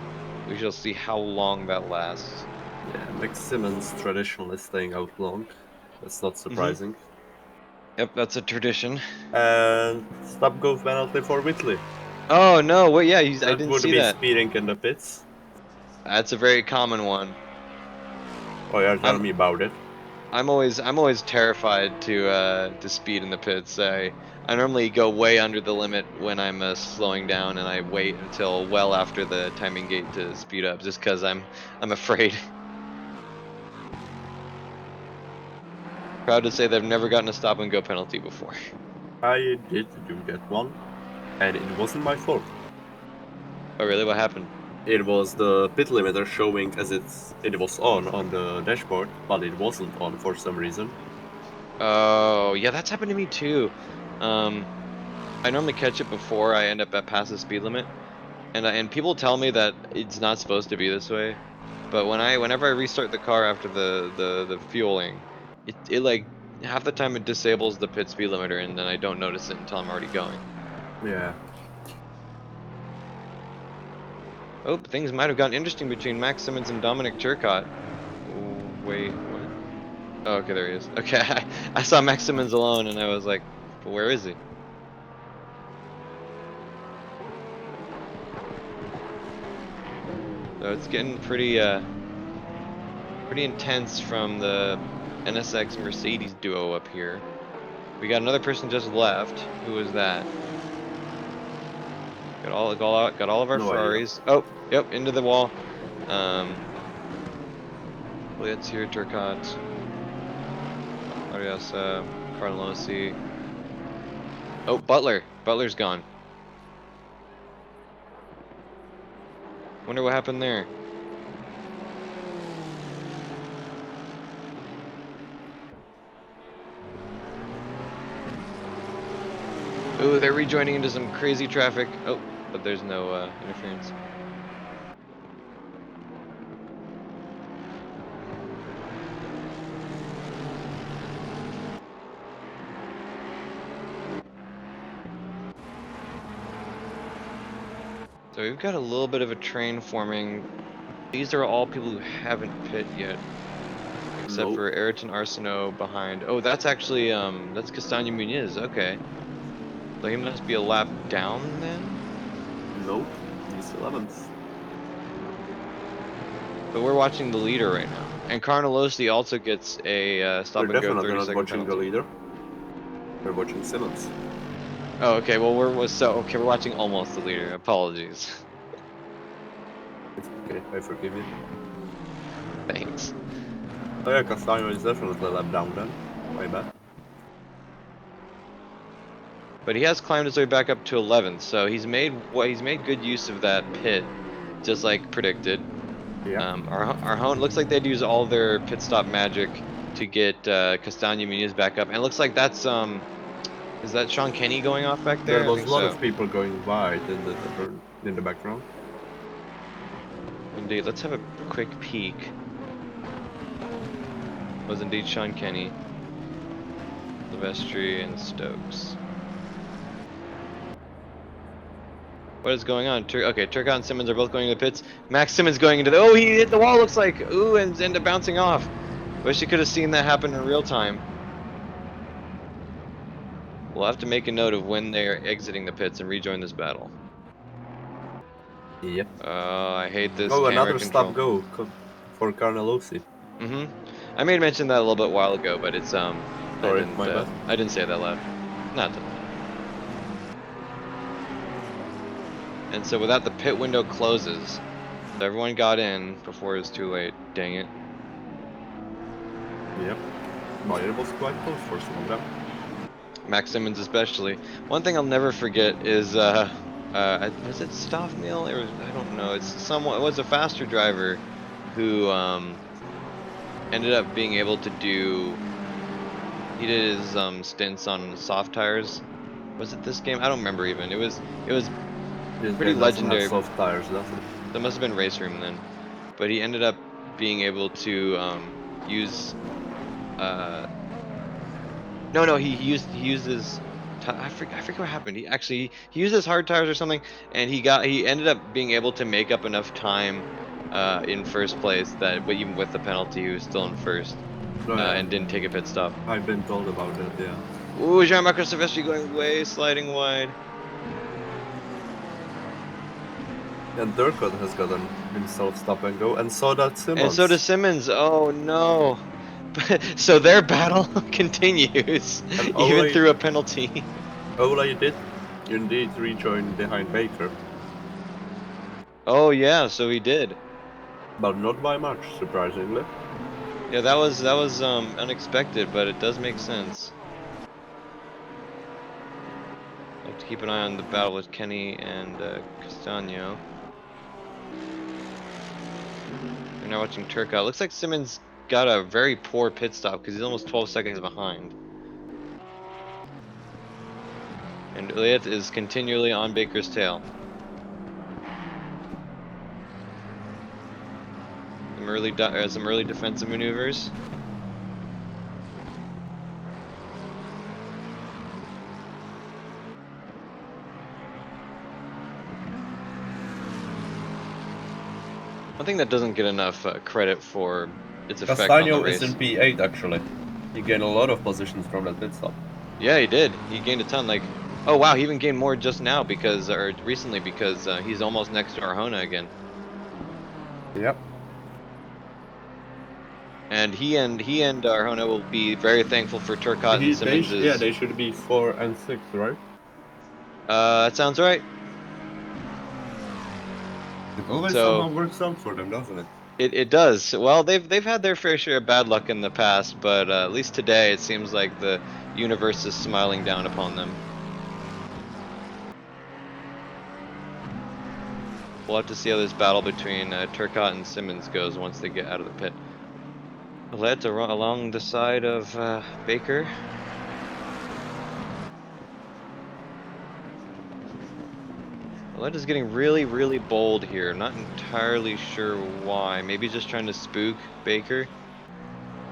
We shall see how long that lasts. Yeah, Max Simmons traditionally staying out long. That's not Hmm. surprising. Yep, that's a tradition. And stop go penalty for Whitley. Oh no! Wait, yeah, I That didn't would see be that. speeding in the pits. That's a very common one. Oh yeah, tell I'm me about it. I'm always terrified to speed in the pits. I normally go way under the limit when I'm slowing down, and I wait until well after the timing gate to speed up, just because I'm afraid. Proud to say that I've never gotten a stop and go penalty before. I did do that one, and it wasn't my fault. Oh really? What happened? It was the pit limiter showing as it was on the dashboard, but it wasn't on for some reason. Oh yeah, that's happened to me too. Um, I normally catch it before I end up at past the speed limit, and people tell me that it's not supposed to be this way. But whenever I restart the car after the fueling, it like half the time it disables the pit speed limiter, and then I don't notice it until I'm already going. Yeah. Oh, things might have gotten interesting between Max Simmons and Dominic Turcotte. Wait, what? Oh, okay, there he is. Okay, I saw Max Simmons alone, and I was like, but where is he? So it's getting pretty intense from the NSX Mercedes duo up here. We got another person just left. Who was that? Got all of our No idea. Ferraris. Oh, yep, into the wall. Um, Let's hear Turcotte. Ariasa, Carlosi. Oh, Butler. Butler's gone. Wonder what happened there. Ooh, they're rejoining into some crazy traffic. Oh, but there's no interference. So we've got a little bit of a train forming. These are all people who haven't pit yet, except Nope. for Ayrton Arsenault behind. Oh, that's actually that's Castaño Muniz. Okay, so he must be a lap down then. Nope. He's 11th. But we're watching the leader right now, and Carnolosi also gets a stop We're and go definitely not 30-second watching the penalty. leader. We're watching Simmons. Oh, okay. Well, we're watching almost the leader. Apologies. It's okay, I forgive you. Thanks. Oh yeah, Castaño is definitely a lap down then. My bad. But he has climbed his way back up to 11th, so he's made good use of that pit, just like predicted. Yeah. Our Hone looks like they'd use all their pit stop magic to get Castaño Muniz back up, and it looks like that's is that Sean Kenny going off back There there? I was think a lot so. of people going wide in the background. Indeed. Let's have a quick peek. Was indeed Sean Kenny, Silvestri, and Stokes. What is going on? Okay, Turcotte and Simmons are both going to the pits. Max Simmons going into the. Oh, he hit the wall. Looks like. Ooh, and ended up bouncing off. Wish you could have seen that happen in real time. We'll have to make a note of when they are exiting the pits and rejoin this battle. Yep. Oh, I hate this Oh, camera another stop control. go for Carnelosi. I made mention that a little bit while ago, but it's Sorry, my bad. I didn't say it that loud. Not doesn't matter. And so with that, the pit window closes. So everyone got in before it was too late. Dang it. Yep. But it was quite close for some of them. Max Simmons especially. One thing I'll never forget is was it Stoffmeal? It was, I don't know. It's someone. It was a faster driver who ended up being able to do. He did his stints on soft tires. Was it this game? I don't remember even. It was This pretty game doesn't have legendary. soft tires, does it? That must have been Race Room then. But he ended up being able to use no, he used his I forget what happened. He used his hard tires or something, and he ended up being able to make up enough time in first place that, but even with the penalty, he was still in first Oh yeah, and didn't take a pit stop. I've been told about that, yeah. Ooh, Jean-Marc Silvestri going way sliding wide. And Durkot has gotten himself stop and go, and so that And so Simmons. does Simmons. Oh no. So their battle continues And even Ola, through a penalty. Ola did indeed rejoin behind Baker. Oh yeah, so he did. But not by much, surprisingly. Yeah, that was unexpected, but it does make sense. I have to keep an eye on the battle with Kenny and Castaño. We're now watching Turcotte. Looks like Simmons got a very poor pit stop because he's almost 12 seconds behind. And Elliott is continually on Baker's tail. Some early defensive maneuvers. One thing that doesn't get enough credit for its effect on the Castaño is race. in P8 actually. He gained a lot of positions from that pit stop. Yeah, he did. He gained a ton. Like, oh wow, he even gained more just now or recently because he's almost next to Arjona again. Yep. And he and Arjona will be very thankful for Turcotte and Yeah, Simmons's. they should be 4 and 6, right? That sounds right. It always So somehow works out for them, doesn't it? It does. Well, they've had their fair share of bad luck in the past, but at least today it seems like the universe is smiling down upon them. We'll have to see how this battle between Turcotte and Simmons goes once they get out of the pit. Led to run along the side of Baker. Led is getting really, really bold here. Not entirely sure why. Maybe just trying to spook Baker.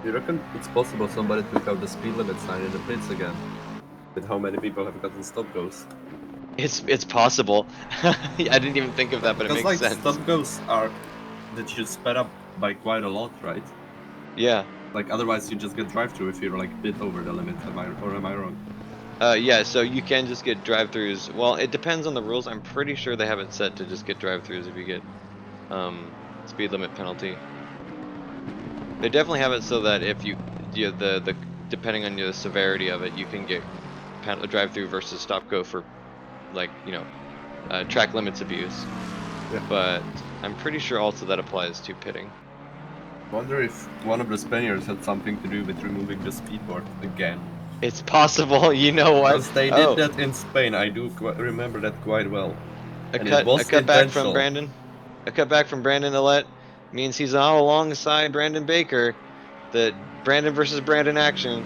You reckon it's possible somebody took out the speed limit sign in the pits again? With how many people have gotten stop goes? It's possible. I didn't even think of that, but it Because makes like sense. stop goes are that you sped up by quite a lot, right? Yeah. Like otherwise you just get drive-through if you're like a bit over the limit. Am I wrong? Yeah, so you can just get drive-throughs. Well, it depends on the rules. I'm pretty sure they have it set to just get drive-throughs if you get speed limit penalty. They definitely have it so that if you the depending on the severity of it, you can get drive-through versus stop-go for like, track limits abuse. Yeah. But I'm pretty sure also that applies to pitting. Wonder if one of the Spaniards had something to do with removing the speedboard again. It's possible. You know what? Because they did that in Spain. I do remember that quite well. A And it was cut back from intentional. Brandon. A cut back from BrandonIllette means he's all alongside Brandon Baker. The Brandon versus Brandon action.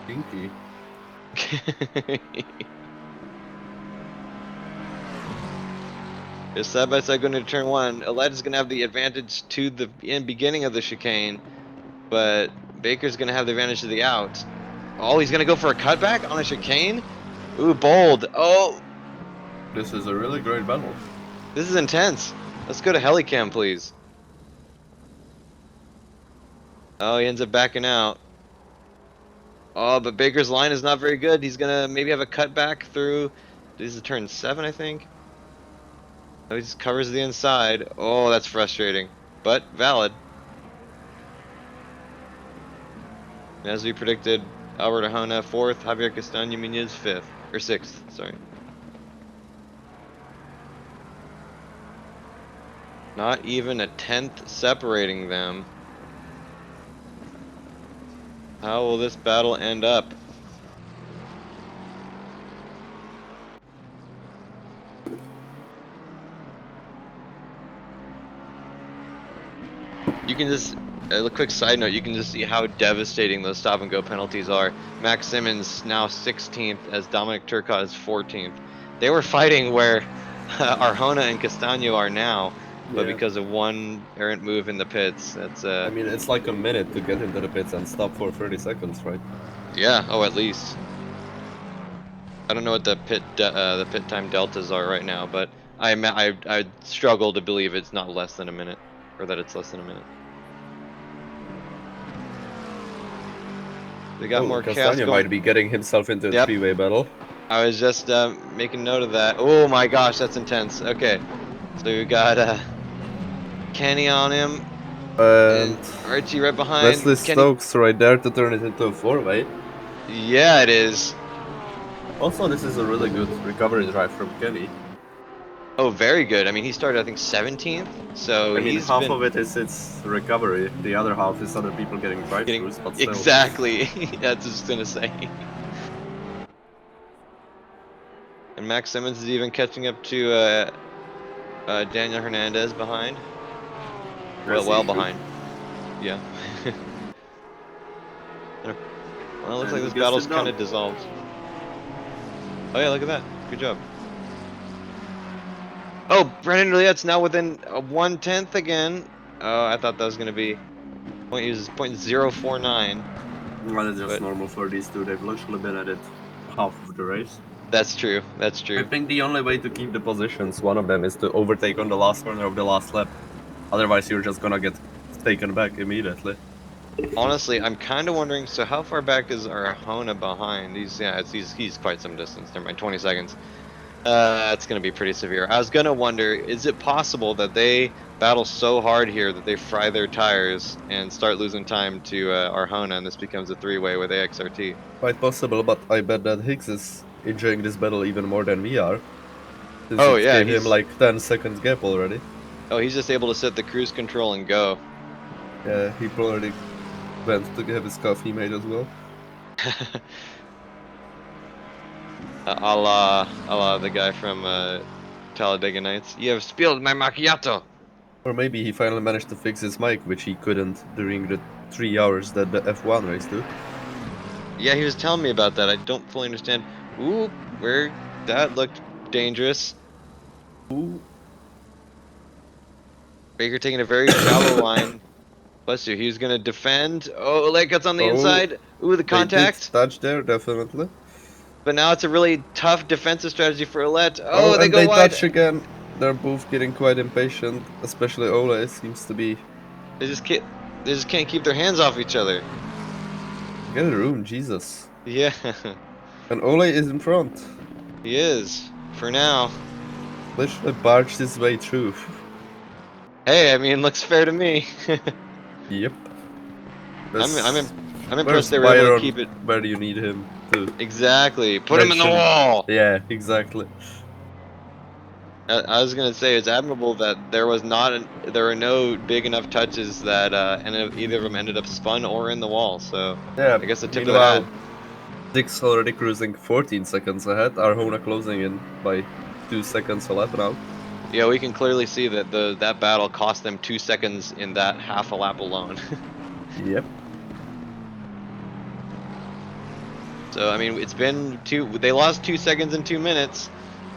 Stinky. It's side by side going to turn one. Illette is going to have the advantage to the beginning of the chicane, but Baker's going to have the advantage to the out. Oh, he's going to go for a cutback on a chicane? Ooh, bold. Oh, This is a really great battle. this is intense. Let's go to Helicam, please. Oh, he ends up backing out. Oh, but Baker's line is not very good. He's gonna maybe have a cutback through. This is turn 7, I think. Oh, he just covers the inside. Oh, that's frustrating, but valid. And as we predicted, Albert Ahona 4th, Javier Castaño Muñoz 5th, or 6th, sorry. Not even a 10th separating them. How will this battle end up? You can just, a quick side note, you can just see how devastating those stop and go penalties are. Max Simmons now 16th as Dominic Turcotte is 14th. They were fighting where Arjona and Castaño are now, but because of one errant move in the pits, that's I mean, it's like a minute to get into the pits and stop for 30 seconds, right? yeah, oh, at least. I don't know what the pit time deltas are right now, but I struggle to believe it's not less than a minute, or that it's less than a minute. They got more chaos Castaño going. might be getting himself into a three-way battle. I was just making note of that. Oh my gosh, that's intense. Okay, so we got Kenny on him, and Archie right behind. Wesley Kenny. Stokes right there to turn it into a four-way. Yeah, it is. Also, this is a really good recovery drive from Kenny. Oh, very good. I mean, he started, I think, 17th, so I mean, he's half been... of it is its recovery. The other half is other people getting drive-thrus, but still. Exactly. That's just gonna say. And Max Simmons is even catching up to Daniel Hernandez behind. Well behind. Yeah. Well, it looks like this battle's kind of dissolved. Oh yeah, look at that. Good job. Oh, Brendan Rouillette's now within 1/10 again. Oh, I thought that was going to be .049. Well, it's just normal for these two. They've literally been at it half of the race. That's true. That's true. I think the only way to keep the positions, one of them, is to overtake on the last corner of the last lap. Otherwise, you're just gonna get taken back immediately. Honestly, I'm kind of wondering. So, how far back is Arjona behind? He's quite some distance. Never mind, 20 seconds. It's gonna be pretty severe. I was gonna wonder, is it possible that they battle so hard here that they fry their tires and start losing time to Arjona, and this becomes a three-way with AXRT? Quite possible, but I bet that Higgs is enjoying this battle even more than we are. Since Oh it yeah, gave him like 10 seconds gap already. Oh, he's just able to set the cruise control and go. Yeah, he probably went to have his coffee made as well. a la the guy from Talladega Nights. You have spilled my macchiato. Or maybe he finally managed to fix his mic, which he couldn't during the 3 hours that the F1 race took. Yeah, he was telling me about that. I don't fully understand. Ooh, where that looked dangerous. Ooh. Baker taking a very shallow line. Bless you. He was gonna defend. Oh, leg cuts on the Oh, inside. Ooh, the they did contact. touch there, definitely. But now it's a really tough defensive strategy for Olet. Oh, Oh, they and go they wide. touch again. They're both getting quite impatient, especially Ole seems to be. They just can't. They just can't keep their hands off each other. Get a room, Jesus. Yeah, And Ole is in front. he is for now. Literally barged his way through. Hey, I mean, looks fair to me. Yep. I'm I'm That's, im- I'm impressed where's they were able to Byron? keep it Where do you need him to exactly. Put him in the mention? wall. Yeah, exactly. I was gonna say it's admirable that there were no big enough touches that either of them ended up spun or in the wall. So Yeah, I guess a tip of the hat. meanwhile, Dick's already cruising 14 seconds ahead. Arjona closing in by 2 seconds a lap now. Yeah, we can clearly see that that battle cost them 2 seconds in that half a lap alone. Yep. So I mean, it's been two. They lost 2 seconds in 2 minutes.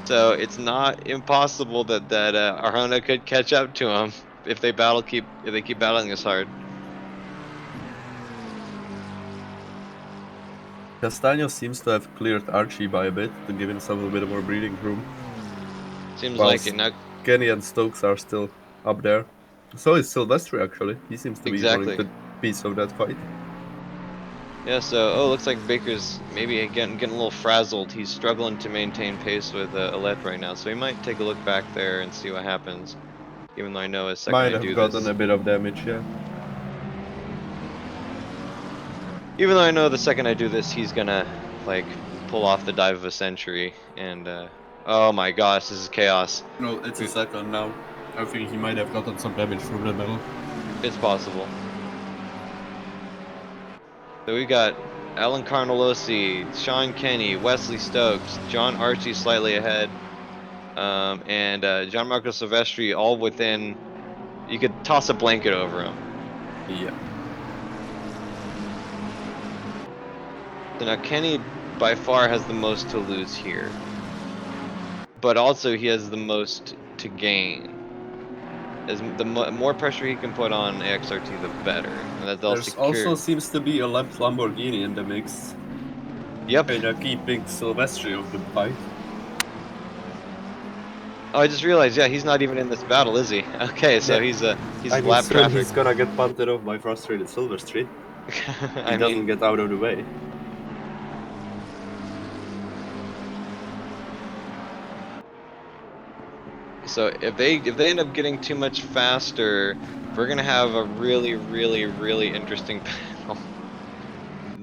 So it's not impossible that Arjona could catch up to them if they keep battling this hard. Castaño seems to have cleared Archie by a bit to give himself a bit more breathing room, Seems like it whilst now. Kenny and Stokes are still up there. So is Silvestri actually. He seems to be running Exactly. the piece of that fight. Yeah, so looks like Baker's maybe getting a little frazzled. He's struggling to maintain pace with Alette right now, so he might take a look back there and see what happens. Even though I know a second Might I have do gotten this, a bit of damage, yeah. even though I know the second I do this, he's gonna like pull off the dive of a century. And oh my gosh, this is chaos. No, it's a second now. I think he might have gotten some damage from the metal. It's possible. So we got Alan Carnelosi, Sean Kenny, Wesley Stokes, John Archie slightly ahead, and Gianmarco Silvestri all within. You could toss a blanket over him. Yeah. So now Kenny by far has the most to lose here, but also he has the most to gain. As the more pressure he can put on AXRT, the better. And that they'll There's secure. also seems to be a left Lamborghini in the mix. Yep. Kinda keeping Silvestri of the fight. Oh, I just realized. Yeah, he's not even in this battle, is he? Okay, so Yeah. he's I mean, lap soon traffic. he's gonna get punted off by frustrated Silvestri. He I doesn't mean, get out of the way. so if they end up getting too much faster, we're gonna have a really interesting battle.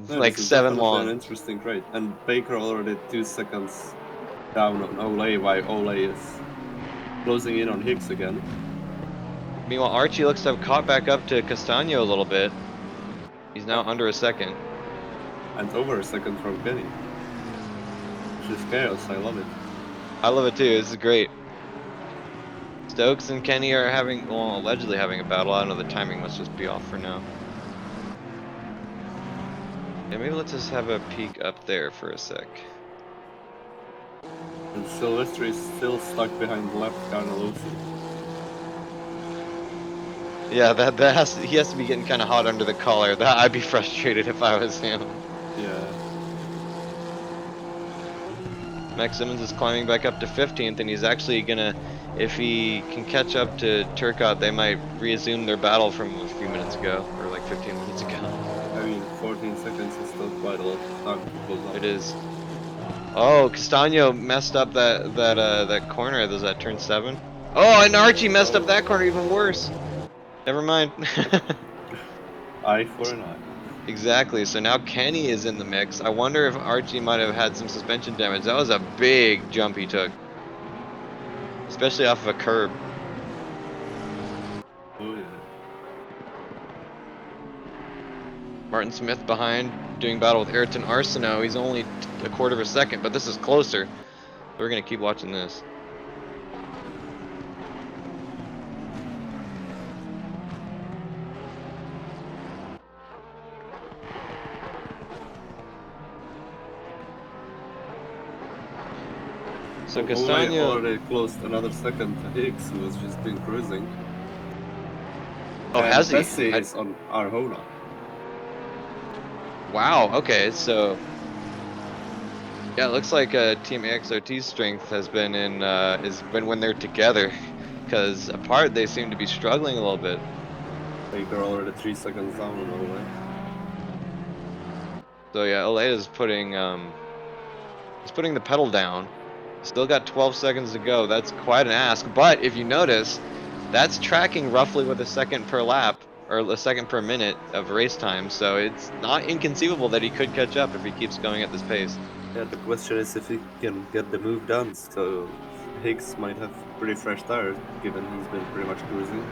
No, Like this is 7 definitely an long. interesting trade. And Baker already 2 seconds down on Ole, while Ole is closing in on Hicks again. Meanwhile, Archie looks to have caught back up to Castano a little bit. He's now Yeah. under a second. And over a second from Kenny. Which is chaos, I love it. I love it too. This is great. Stokes and Kenny are allegedly having a battle. I don't know. The timing must just be off for now. Yeah, maybe let's just have a peek up there for a sec. And Silvestri is still stuck behind left Carnelosi. Yeah, he has to be getting kind of hot under the collar. That I'd be frustrated if I was him. Yeah. Max Simmons is climbing back up to 15th, and he's actually gonna, if he can catch up to Turcotte, they might resume their battle from a few minutes ago, or like 15 minutes ago. I mean, 14 seconds is still quite a lot of time to close out. It is. Oh, Castano messed up that corner. Was that turn 7? Oh, and Archie messed up that corner even worse. Never mind. Eye for an eye. Exactly. So now Kenny is in the mix. I wonder if Archie might have had some suspension damage. That was a big jump he took, especially off of a curb. Martin Smith behind, doing battle with Ayrton Arsenault. He's only a quarter of a second, but this is closer. We're gonna keep watching this. So Castagna already closed another second to Higgs, who was just been cruising. Oh, and has he? Bessie is on Arjona. Wow. Okay. So yeah, it looks like Team AXRT's strength has been in is been when they're together, because apart they seem to be struggling a little bit. I think they're already 3 seconds down on Ole. So yeah, Olay is he's putting the pedal down. Still got 12 seconds to go. That's quite an ask. But if you notice, that's tracking roughly with a second per lap or a second per minute of race time. So it's not inconceivable that he could catch up if he keeps going at this pace. Yeah, the question is if he can get the move done, so Higgs might have pretty fresh tires, given he's been pretty much cruising.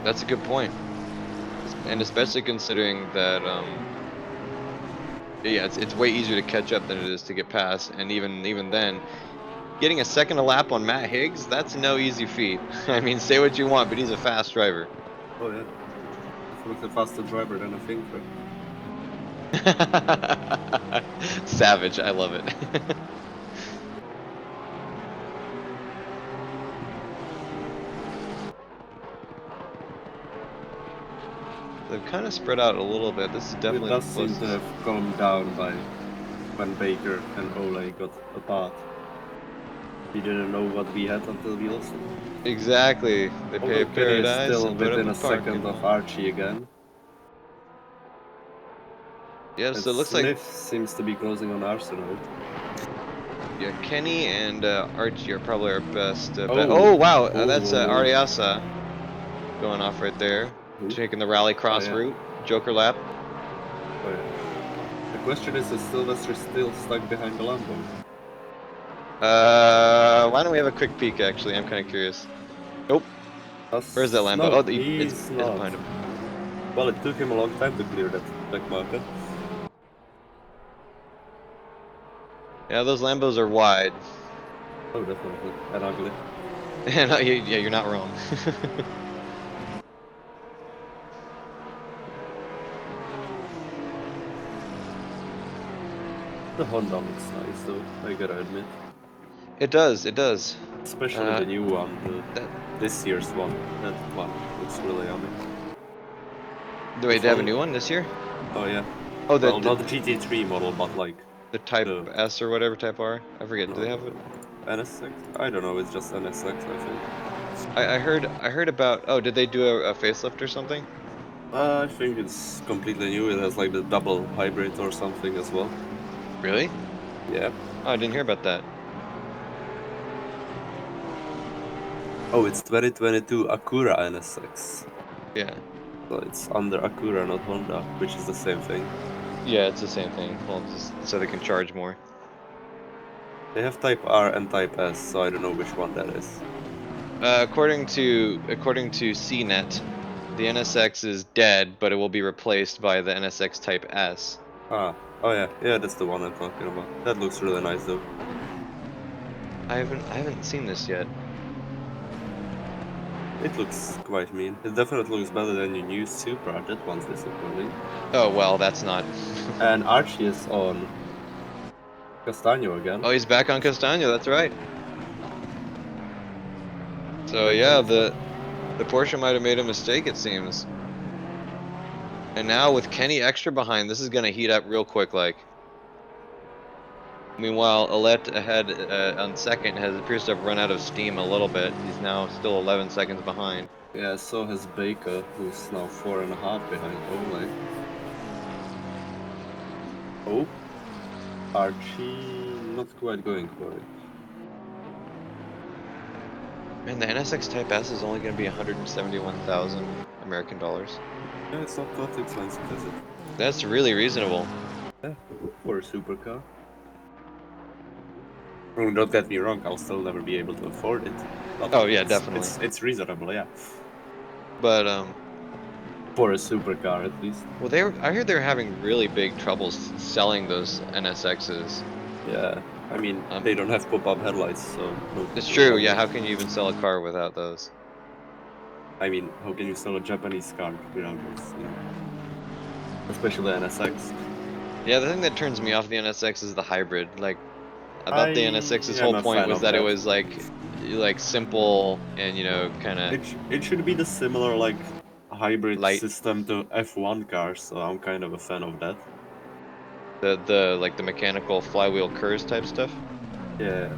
That's a good point. And especially considering that yeah, it's way easier to catch up than it is to get past, and even then, getting a second a lap on Matt Higgs, that's no easy feat. I mean, say what you want, but he's a fast driver. Oh yeah, definitely faster driver than I think. Savage, I love it. They've kind of spread out a little bit. This is It definitely does the seem to closest. have calmed down by when Baker and Ole got apart. We didn't know what we had until we lost them. Exactly. They Although paved Kenny is paradise still and put up within a a second parking of lot. Archie again. Yeah, And so it looks like Smith seems to be closing on Arsenal. yeah, Kenny and Archie are probably our best bet. Oh, Oh wow, whoa, that's whoa, whoa. Ariasa going off right there, Who? taking the rally Oh cross yeah, route, Joker lap. oh yeah. The question is Sylvester still stuck behind the Lambo? Why don't we have a quick peek? Actually, I'm kind of curious. Nope. Where's that Lambo? No, Oh, he's it's not. behind him. Well, it took him a long time to clear that back marker. Yeah, those Lambos are wide, Oh, definitely. And ugly. and yeah, you're not wrong. The Honda looks nice though, I gotta admit. It does. It does. Especially the new one, That this year's one. That one looks really yummy. wait, they have a new one this year? Oh yeah. Oh, Well, not the GT3 model, but like the Type the S or whatever, Type R. I forget. Do they no, have it? NSX. I don't know. It's just NSX, I think. I heard about. Oh, did they do a facelift or something? I think it's completely new. It has like the double hybrid or something as well. Really? Yeah. Oh, I didn't hear about that. Oh, it's 2022 Acura NSX. Yeah. So it's under Acura, not Honda, which is the same thing. Yeah, it's the same thing. Well, just so they can charge more. They have Type R and Type S, so I don't know which one that is. According to CNET, the NSX is dead, but it will be replaced by the NSX Type S. Ah, oh yeah, yeah, that's the one I'm talking about. That looks really nice though. I haven't seen this yet. It looks quite mean. It definitely looks better than your new Supra. That one's disappointing. Oh well, that's not. And Archie is on Castagno again. Oh, he's back on Castagno. That's right. So Back yeah, on the Porsche might have made a mistake, it seems. And now with Kenny extra behind, this is gonna heat up real quick. Like, meanwhile, Alette ahead on second appears to have run out of steam a little bit. He's now still 11 seconds behind. Yeah, so has Baker, who's now 4.5 behind Ole. Oh, Archie not quite going for it. Man, the NSX Type S is only gonna be 171,000 American dollars. Yeah, it's not that expensive, is it? That's really reasonable. Yeah, for a supercar. I mean, don't get me wrong, I'll still never be able to afford it. But Oh yeah, it's, definitely. it's reasonable, yeah. But For a supercar, at least. Well, I heard they were having really big troubles selling those NSXs. Yeah. I mean, Um, they don't have pop-up headlights, so it's no true. Yeah, wonder. how can you even sell a car without those? I mean, how can you sell a Japanese car without this? You know? Especially NSX. Yeah, the thing that turns me off the NSX is the hybrid. Like, I I thought the NSX's am whole a point fan was of that it that. was like simple and kind of It should be the similar like hybrid light. system to F1 cars, so I'm kind of a fan of that. The like the mechanical flywheel curves type stuff. Yeah.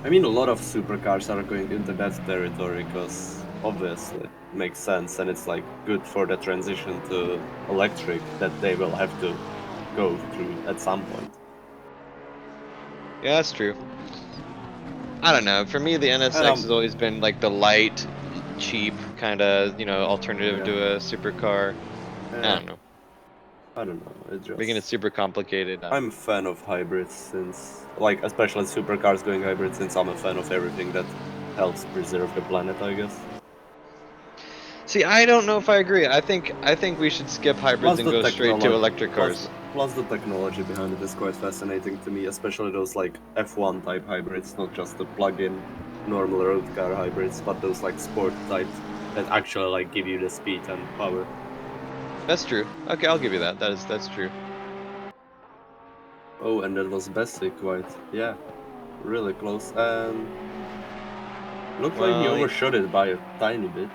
I mean, a lot of supercars are going into that territory because obviously makes sense, and it's like good for the transition to electric that they will have to go through at some point. Yeah, that's true. I don't know. For me, the And NSX has always been like the light, cheap kind of alternative yeah, to a supercar. I eh, don't know. I don't know. It Making it just super complicated. I'm a fan of hybrids since, like, especially supercars going hybrid, since I'm a fan of everything that helps preserve the planet, I guess. See, I don't know if I agree. I think we should skip hybrids Plus and the go straight to technology, electric cars. plus the technology behind it is quite fascinating to me, especially those like F1 type hybrids, not just the plug-in normal road car hybrids, but those like sport types that actually like give you the speed and power. That's true. Okay, I'll give you that. That's true. Oh, and that was Bessie quite, yeah, really close, and looked like he Well, overshot it by a tiny bit.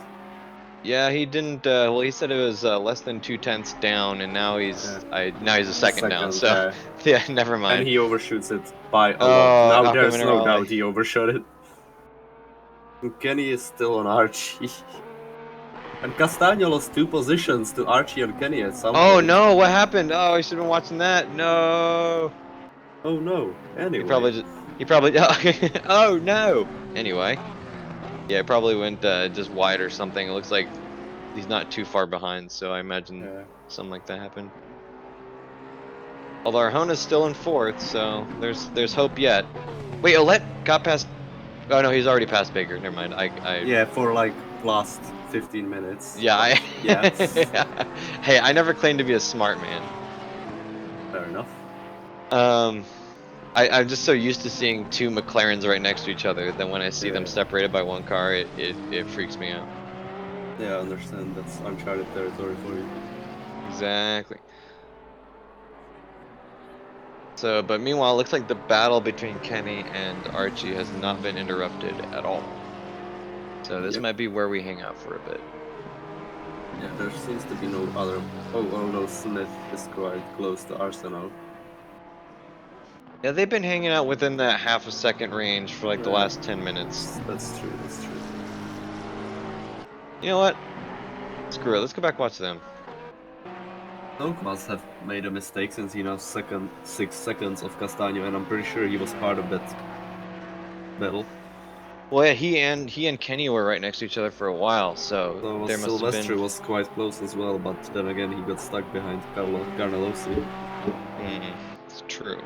yeah, he didn't. Well, he said it was less than 2/10 down, and Yeah, now he's a a second down. second, So, yeah. yeah, never And mind. he overshoots it by a lot. Oh, Now Aqua there's no Minerale. doubt he overshot it. Kenny is still on Archie. And Castagno lost 2 positions to Archie and Kenny at some Oh point. no, what happened? Oh, I should have been watching that. No. Oh no. He Anyway. probably just, he probably, oh no. Anyway, yeah, it probably went just wide or something. It looks like he's not too far behind, so I imagine Yeah. something like that happened. Although Arjona's still in fourth, so there's hope yet. Wait, Olet got past. Oh no, he's already past Baker. Never mind. Yeah, for like last 15 minutes. Yeah, But yeah, Hey, I never claimed to be a smart man. fair enough. Um, I'm just so used to seeing two McLarens right next to each other that when I see them Yeah. separated by one car, it freaks me out. Yeah, I understand. That's uncharted territory for you. Exactly. So, but meanwhile, it looks like the battle between Kenny and Archie has not been interrupted at all. So this Yep. might be where we hang out for a bit. Yeah, there seems to be no other. Oh, although Smith is quite close to Arsenal. Yeah, they've been hanging out within that half a second range for like the Yeah, last 10 minutes. that's true. That's true. You know what? Screw it. Let's go back watch them. Stoke must have made a mistake since he now second 6 seconds of Castagno, and I'm pretty sure he was part of that battle. Well, yeah, he and Kenny were right next to each other for a while, so So there must have Silvestri been. was quite close as well, but then again he got stuck behind Carnelossi. It's true.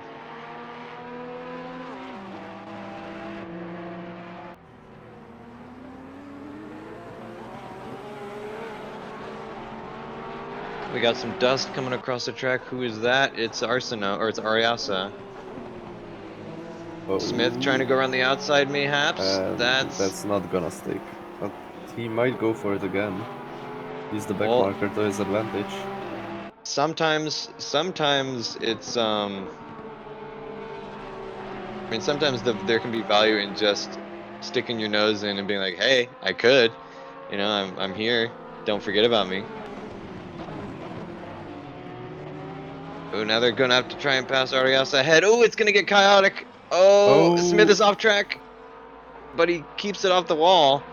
We got some dust coming across the track. Who is that? It's Arsena, or it's Ariasa. Oh, Smith trying to go around the outside, mayhaps. That's that's not gonna stick. But he might go for it again. Use the back well. marker to his advantage. Sometimes it's I mean, sometimes there can be value in just sticking your nose in and being like, "Hey, I could, I'm here. Don't forget about me." Oh, now they're gonna have to try and pass Arias ahead. Oh, it's gonna get chaotic. Oh, Smith Oh, is off track, but he keeps it off the wall.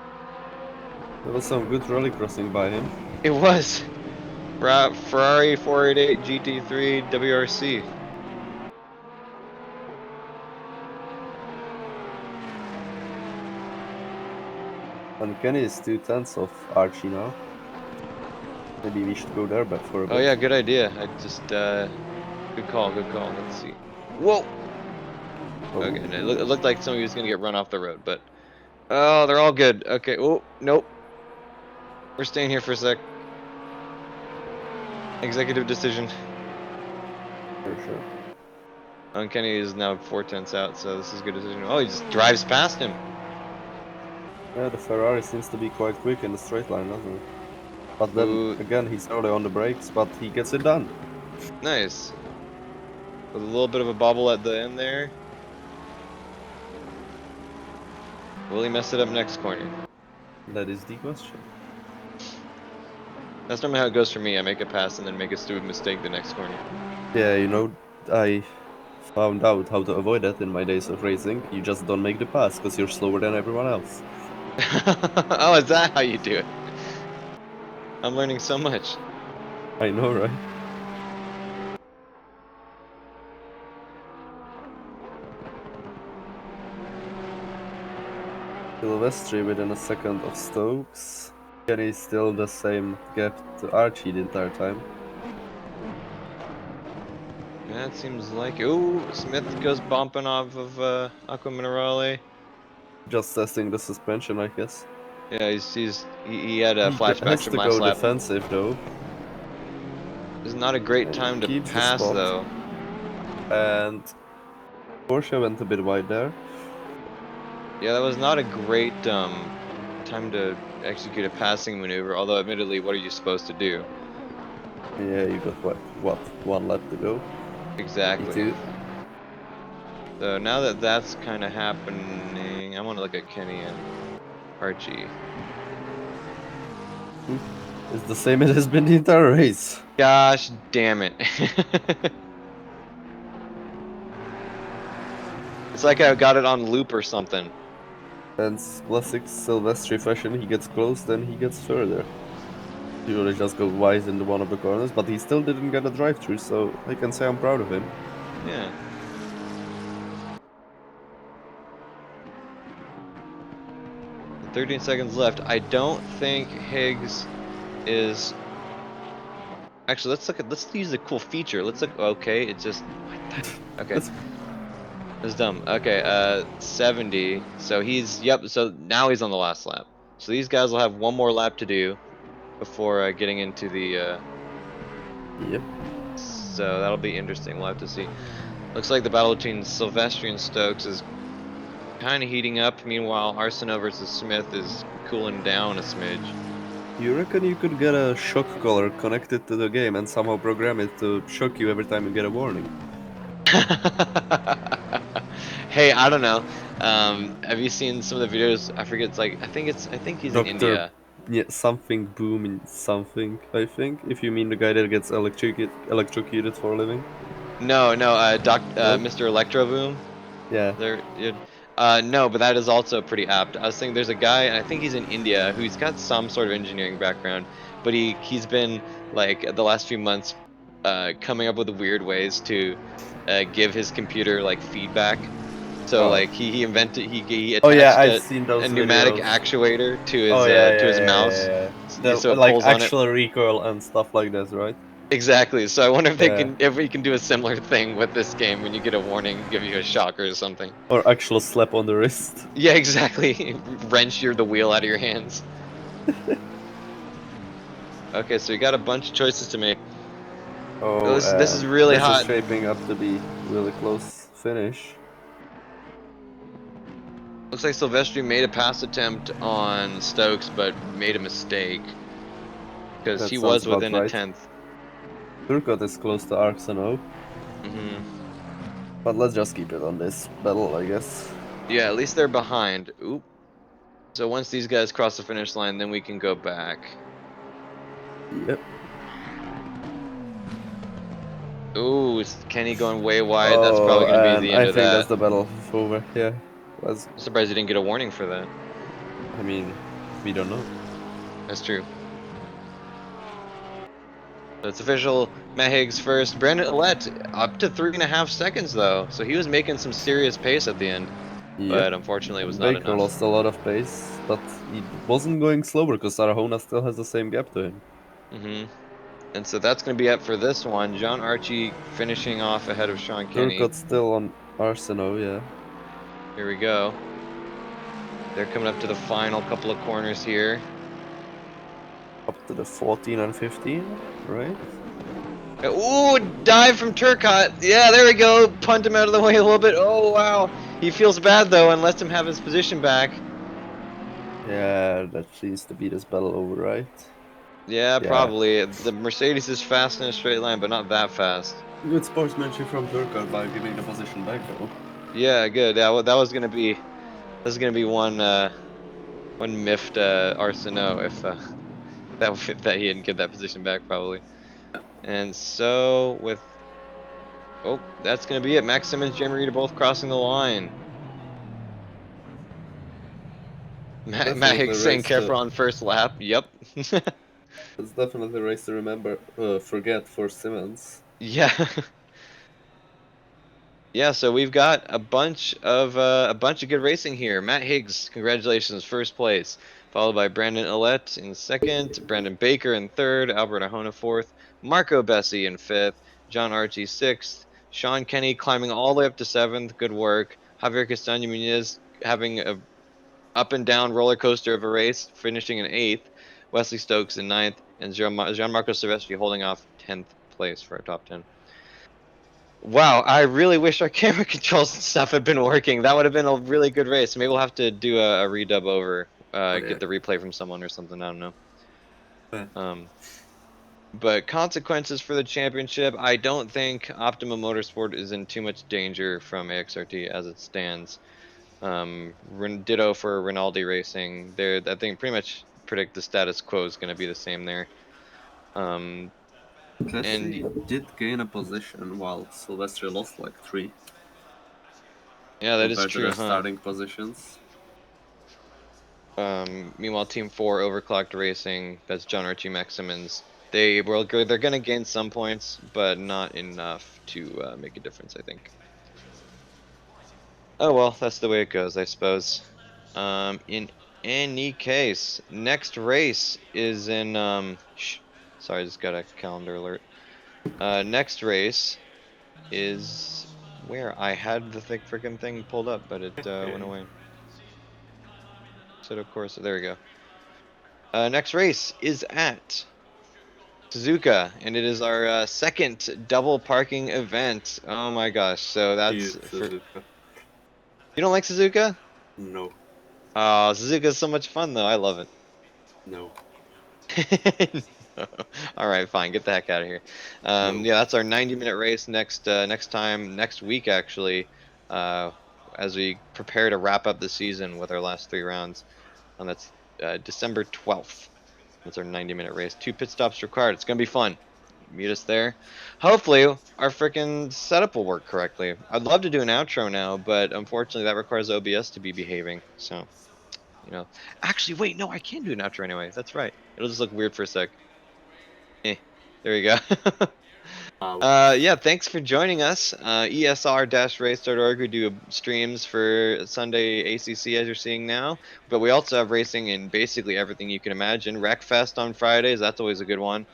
there was some good rally crossing by him. It was Ferrari 488 GT3 WRC. And Kenny is 2/10 of Archie now. Maybe we should go there back for a Oh bit. yeah, good idea. I just good call, good call. Let's see. Whoa. Oh, Okay, and it looked like somebody was gonna get run off the road, but oh, they're all good. Okay. Oh, nope. We're staying here for a sec. Executive decision. For sure. And Kenny is now 4/10 out, so this is a good decision. Oh, he just drives past him. Yeah, the Ferrari seems to be quite quick in the straight line, doesn't it? But then Ooh, again, he's early on the brakes, but he gets it done. nice. With a little bit of a bobble at the end there. Will he mess it up next corner? That is the question. That's normally how it goes for me. I make a pass and then make a stupid mistake the next corner. Yeah, you know, I found out how to avoid that in my days of racing. You just don't make the pass because you're slower than everyone else. Oh, is that how you do it? I'm learning so much. I know, right? Silvestri within a second of Stokes. Kenny still the same gap to Archie the entire time. That seems like. Ooh, Smith goes bumping off of Aqua Minerale. Just testing the suspension, I guess. Yeah, he had flashbacks Has from to go last lap. defensive though. This is not a great And time to keeps the pass spot. though. And Porsche went a bit wide there. Yeah, that was not a great time to execute a passing maneuver. Although, admittedly, what are you supposed to do? Yeah, you got what, 1 lap to go. Exactly. P2. So now that that's kind of happening, I want to look at Kenny and Archie. It's the same it has been the entire race. Gosh damn it. It's like I got it on loop or something. And classic Silvestri fashion, he gets close, then he gets further. He usually just go wide into one of the corners, but he still didn't get a drive-through, so I can say I'm proud of him. Yeah. 13 seconds left. I don't think Higgs is. Actually, let's use a cool feature. Let's look. Okay, it just. What the? Okay. That's That's dumb. Okay, 70. So yep, so now he's on the last lap. So these guys will have one more lap to do before getting into the, yep. so that'll be interesting. We'll have to see. Looks like the battle between Silvestri and Stokes is kind of heating up. Meanwhile, Arsenault versus Smith is cooling down a smidge. You reckon you could get a shock collar connected to the game and somehow program it to shock you every time you get a warning? Hey, I don't know. Have you seen some of the videos? I forget. It's like I think he's in Doctor, India. yeah, something boom in something, I think. If you mean the guy that gets electrocuted for a living. No, no, No? Mr. Electroboom. Yeah. No, but that is also pretty apt. I was thinking there's a guy, and I think he's in India, who's got some sort of engineering background, but he's been like the last few months, coming up with weird ways to, give his computer like feedback. So Oh. like he Oh yeah, attached I've seen a those pneumatic videos. actuator Oh yeah, to yeah, his yeah, mouse, yeah, yeah. The so it like pulls on it. actual recoil and stuff like that, right? Exactly. So I wonder Yeah. if we can do a similar thing with this game when you get a warning, give you a shock or something. Or actual slap on the wrist. Yeah, exactly. Wrench the wheel out of your hands. Okay, so you got a bunch of choices to make. Oh, This is and really this is hot. shaping up to be really close finish. Looks like Silvestri made a pass attempt on Stokes, but made a mistake because That he sounds was about within a right. tenth. Turcotte is close to Arsenault, Hmm. but let's just keep it on this battle, I guess. Yeah, at least they're behind. Oop. So once these guys cross the finish line, then we can go back. Yep. Ooh, is Kenny going way wide? That's Oh, probably going to be and the end I of think that's that. the battle over. Yeah. Let's. I'm surprised he didn't get a warning for that. I mean, we don't know. That's true. So it's official. Matt Higgs first. Brandon Ouellette up to 3.5 seconds though, so he was making some serious pace at the end, Yep. but unfortunately it was not Baker enough. lost a lot of pace, but he wasn't going slower because Arjona still has the same gap to him. Hmm. And so that's going to be it for this one. John Archie finishing off ahead of Sean Kenny. Turcotte still on Arsenault, yeah. Here we go. They're coming up to the final couple of corners here. Up to the 14 and 15, right? Ooh, dive from Turcotte. Yeah, there we go. Punt him out of the way a little bit. Oh, wow. He feels bad, though, and lets him have his position back. Yeah, that seems to be this battle over, right? Yeah, Yeah. probably. The Mercedes is fast in a straight line, but not that fast. Good sportsmanship from Turkar by giving the position back, though. Yeah, good. Yeah, well, that was gonna be one miffed Arsenault if he didn't get that position back probably. And so with that's gonna be it. Max Simmons, Jeremy Reed are both crossing the line. Matt Definitely Hicks saying race to. careful on first lap. Yep. It's definitely a race to remember. Forget for Simmons. Yeah. Yeah, so we've got a bunch of good racing here. Matt Higgs, congratulations, first place, followed by Brandon Ouellette in second, Brandon Baker in third, Albert Ahona fourth, Marco Bessi in fifth, John Archie sixth, Sean Kenny climbing all the way up to seventh. Good work. Javier Castaño Muñoz having a up and down roller coaster of a race, finishing in eighth. Wesley Stokes in ninth, and Gianmarco Silvestri holding off 10th place for our top 10. Wow, I really wish our camera controls and stuff had been working. That would have been a really good race. Maybe we'll have to do a redub over, Okay. get the replay from someone or something. I don't know. Yeah. Um, but consequences for the championship, I don't think Optima Motorsport is in too much danger from AXRT as it stands. Ditto for Rinaldi Racing. I think pretty much predict the status quo is going to be the same there. Um, and Jesse did gain a position while Silvestri lost like 3 yeah, that is compared to true, their huh? starting positions. Meanwhile, Team 4 Overclocked Racing, that's John Archie Maximans. They're gonna gain some points, but not enough to make a difference, I think. Oh well, that's the way it goes, I suppose. In any case, next race is in sorry, I just got a calendar alert. Next race is where I had the thick freaking thing pulled up, but it went Okay. away. So of course, there we go. Next race is at Suzuka, and it is our second double parking event. Oh my gosh! So that's Cute for Suzuka. you don't like Suzuka? No. Oh, Suzuka is so much fun though. I love No. it. All right, fine. Get the heck out of here. No. Yeah, that's our 90-minute race next week actually, uh, as we prepare to wrap up the season with our last 3 rounds. And that's December 12th. That's our 90-minute race. 2 pit stops required. It's gonna be fun. Meet us there. Hopefully, our freaking setup will work correctly. I'd love to do an outro now, but unfortunately, that requires OBS to be behaving. So, you know. Actually, wait, no, I can do an outro anyway. That's right. It'll just look weird for a sec. Eh, there you go. Ouch. Yeah, thanks for joining us. ESR-race.org. We do streams for Sunday ACC as you're seeing now, but we also have racing in basically everything you can imagine. Wreckfest on Fridays, that's always a good one.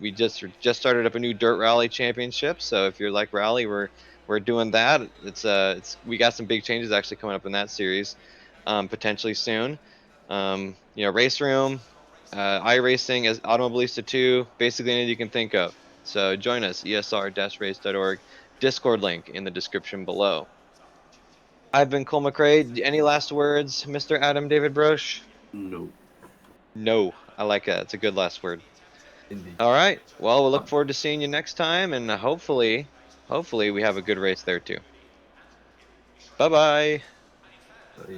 We just started up a new dirt rally championship, so if you're like rally, we're doing that. We got some big changes actually coming up in that series, potentially soon. Race room, iRacing as Automobilista 2, basically anything you can think of. So join us, esr-race.org, Discord link in the description below. I've been Cole McCray. Any last words, Mr. Adam David-Brosh? No. No, I like that. It's a good last word. Indeed. All right. Well, we'll Bye. look forward to seeing you next time, and hopefully we have a good race there too. Bye-bye. Bye.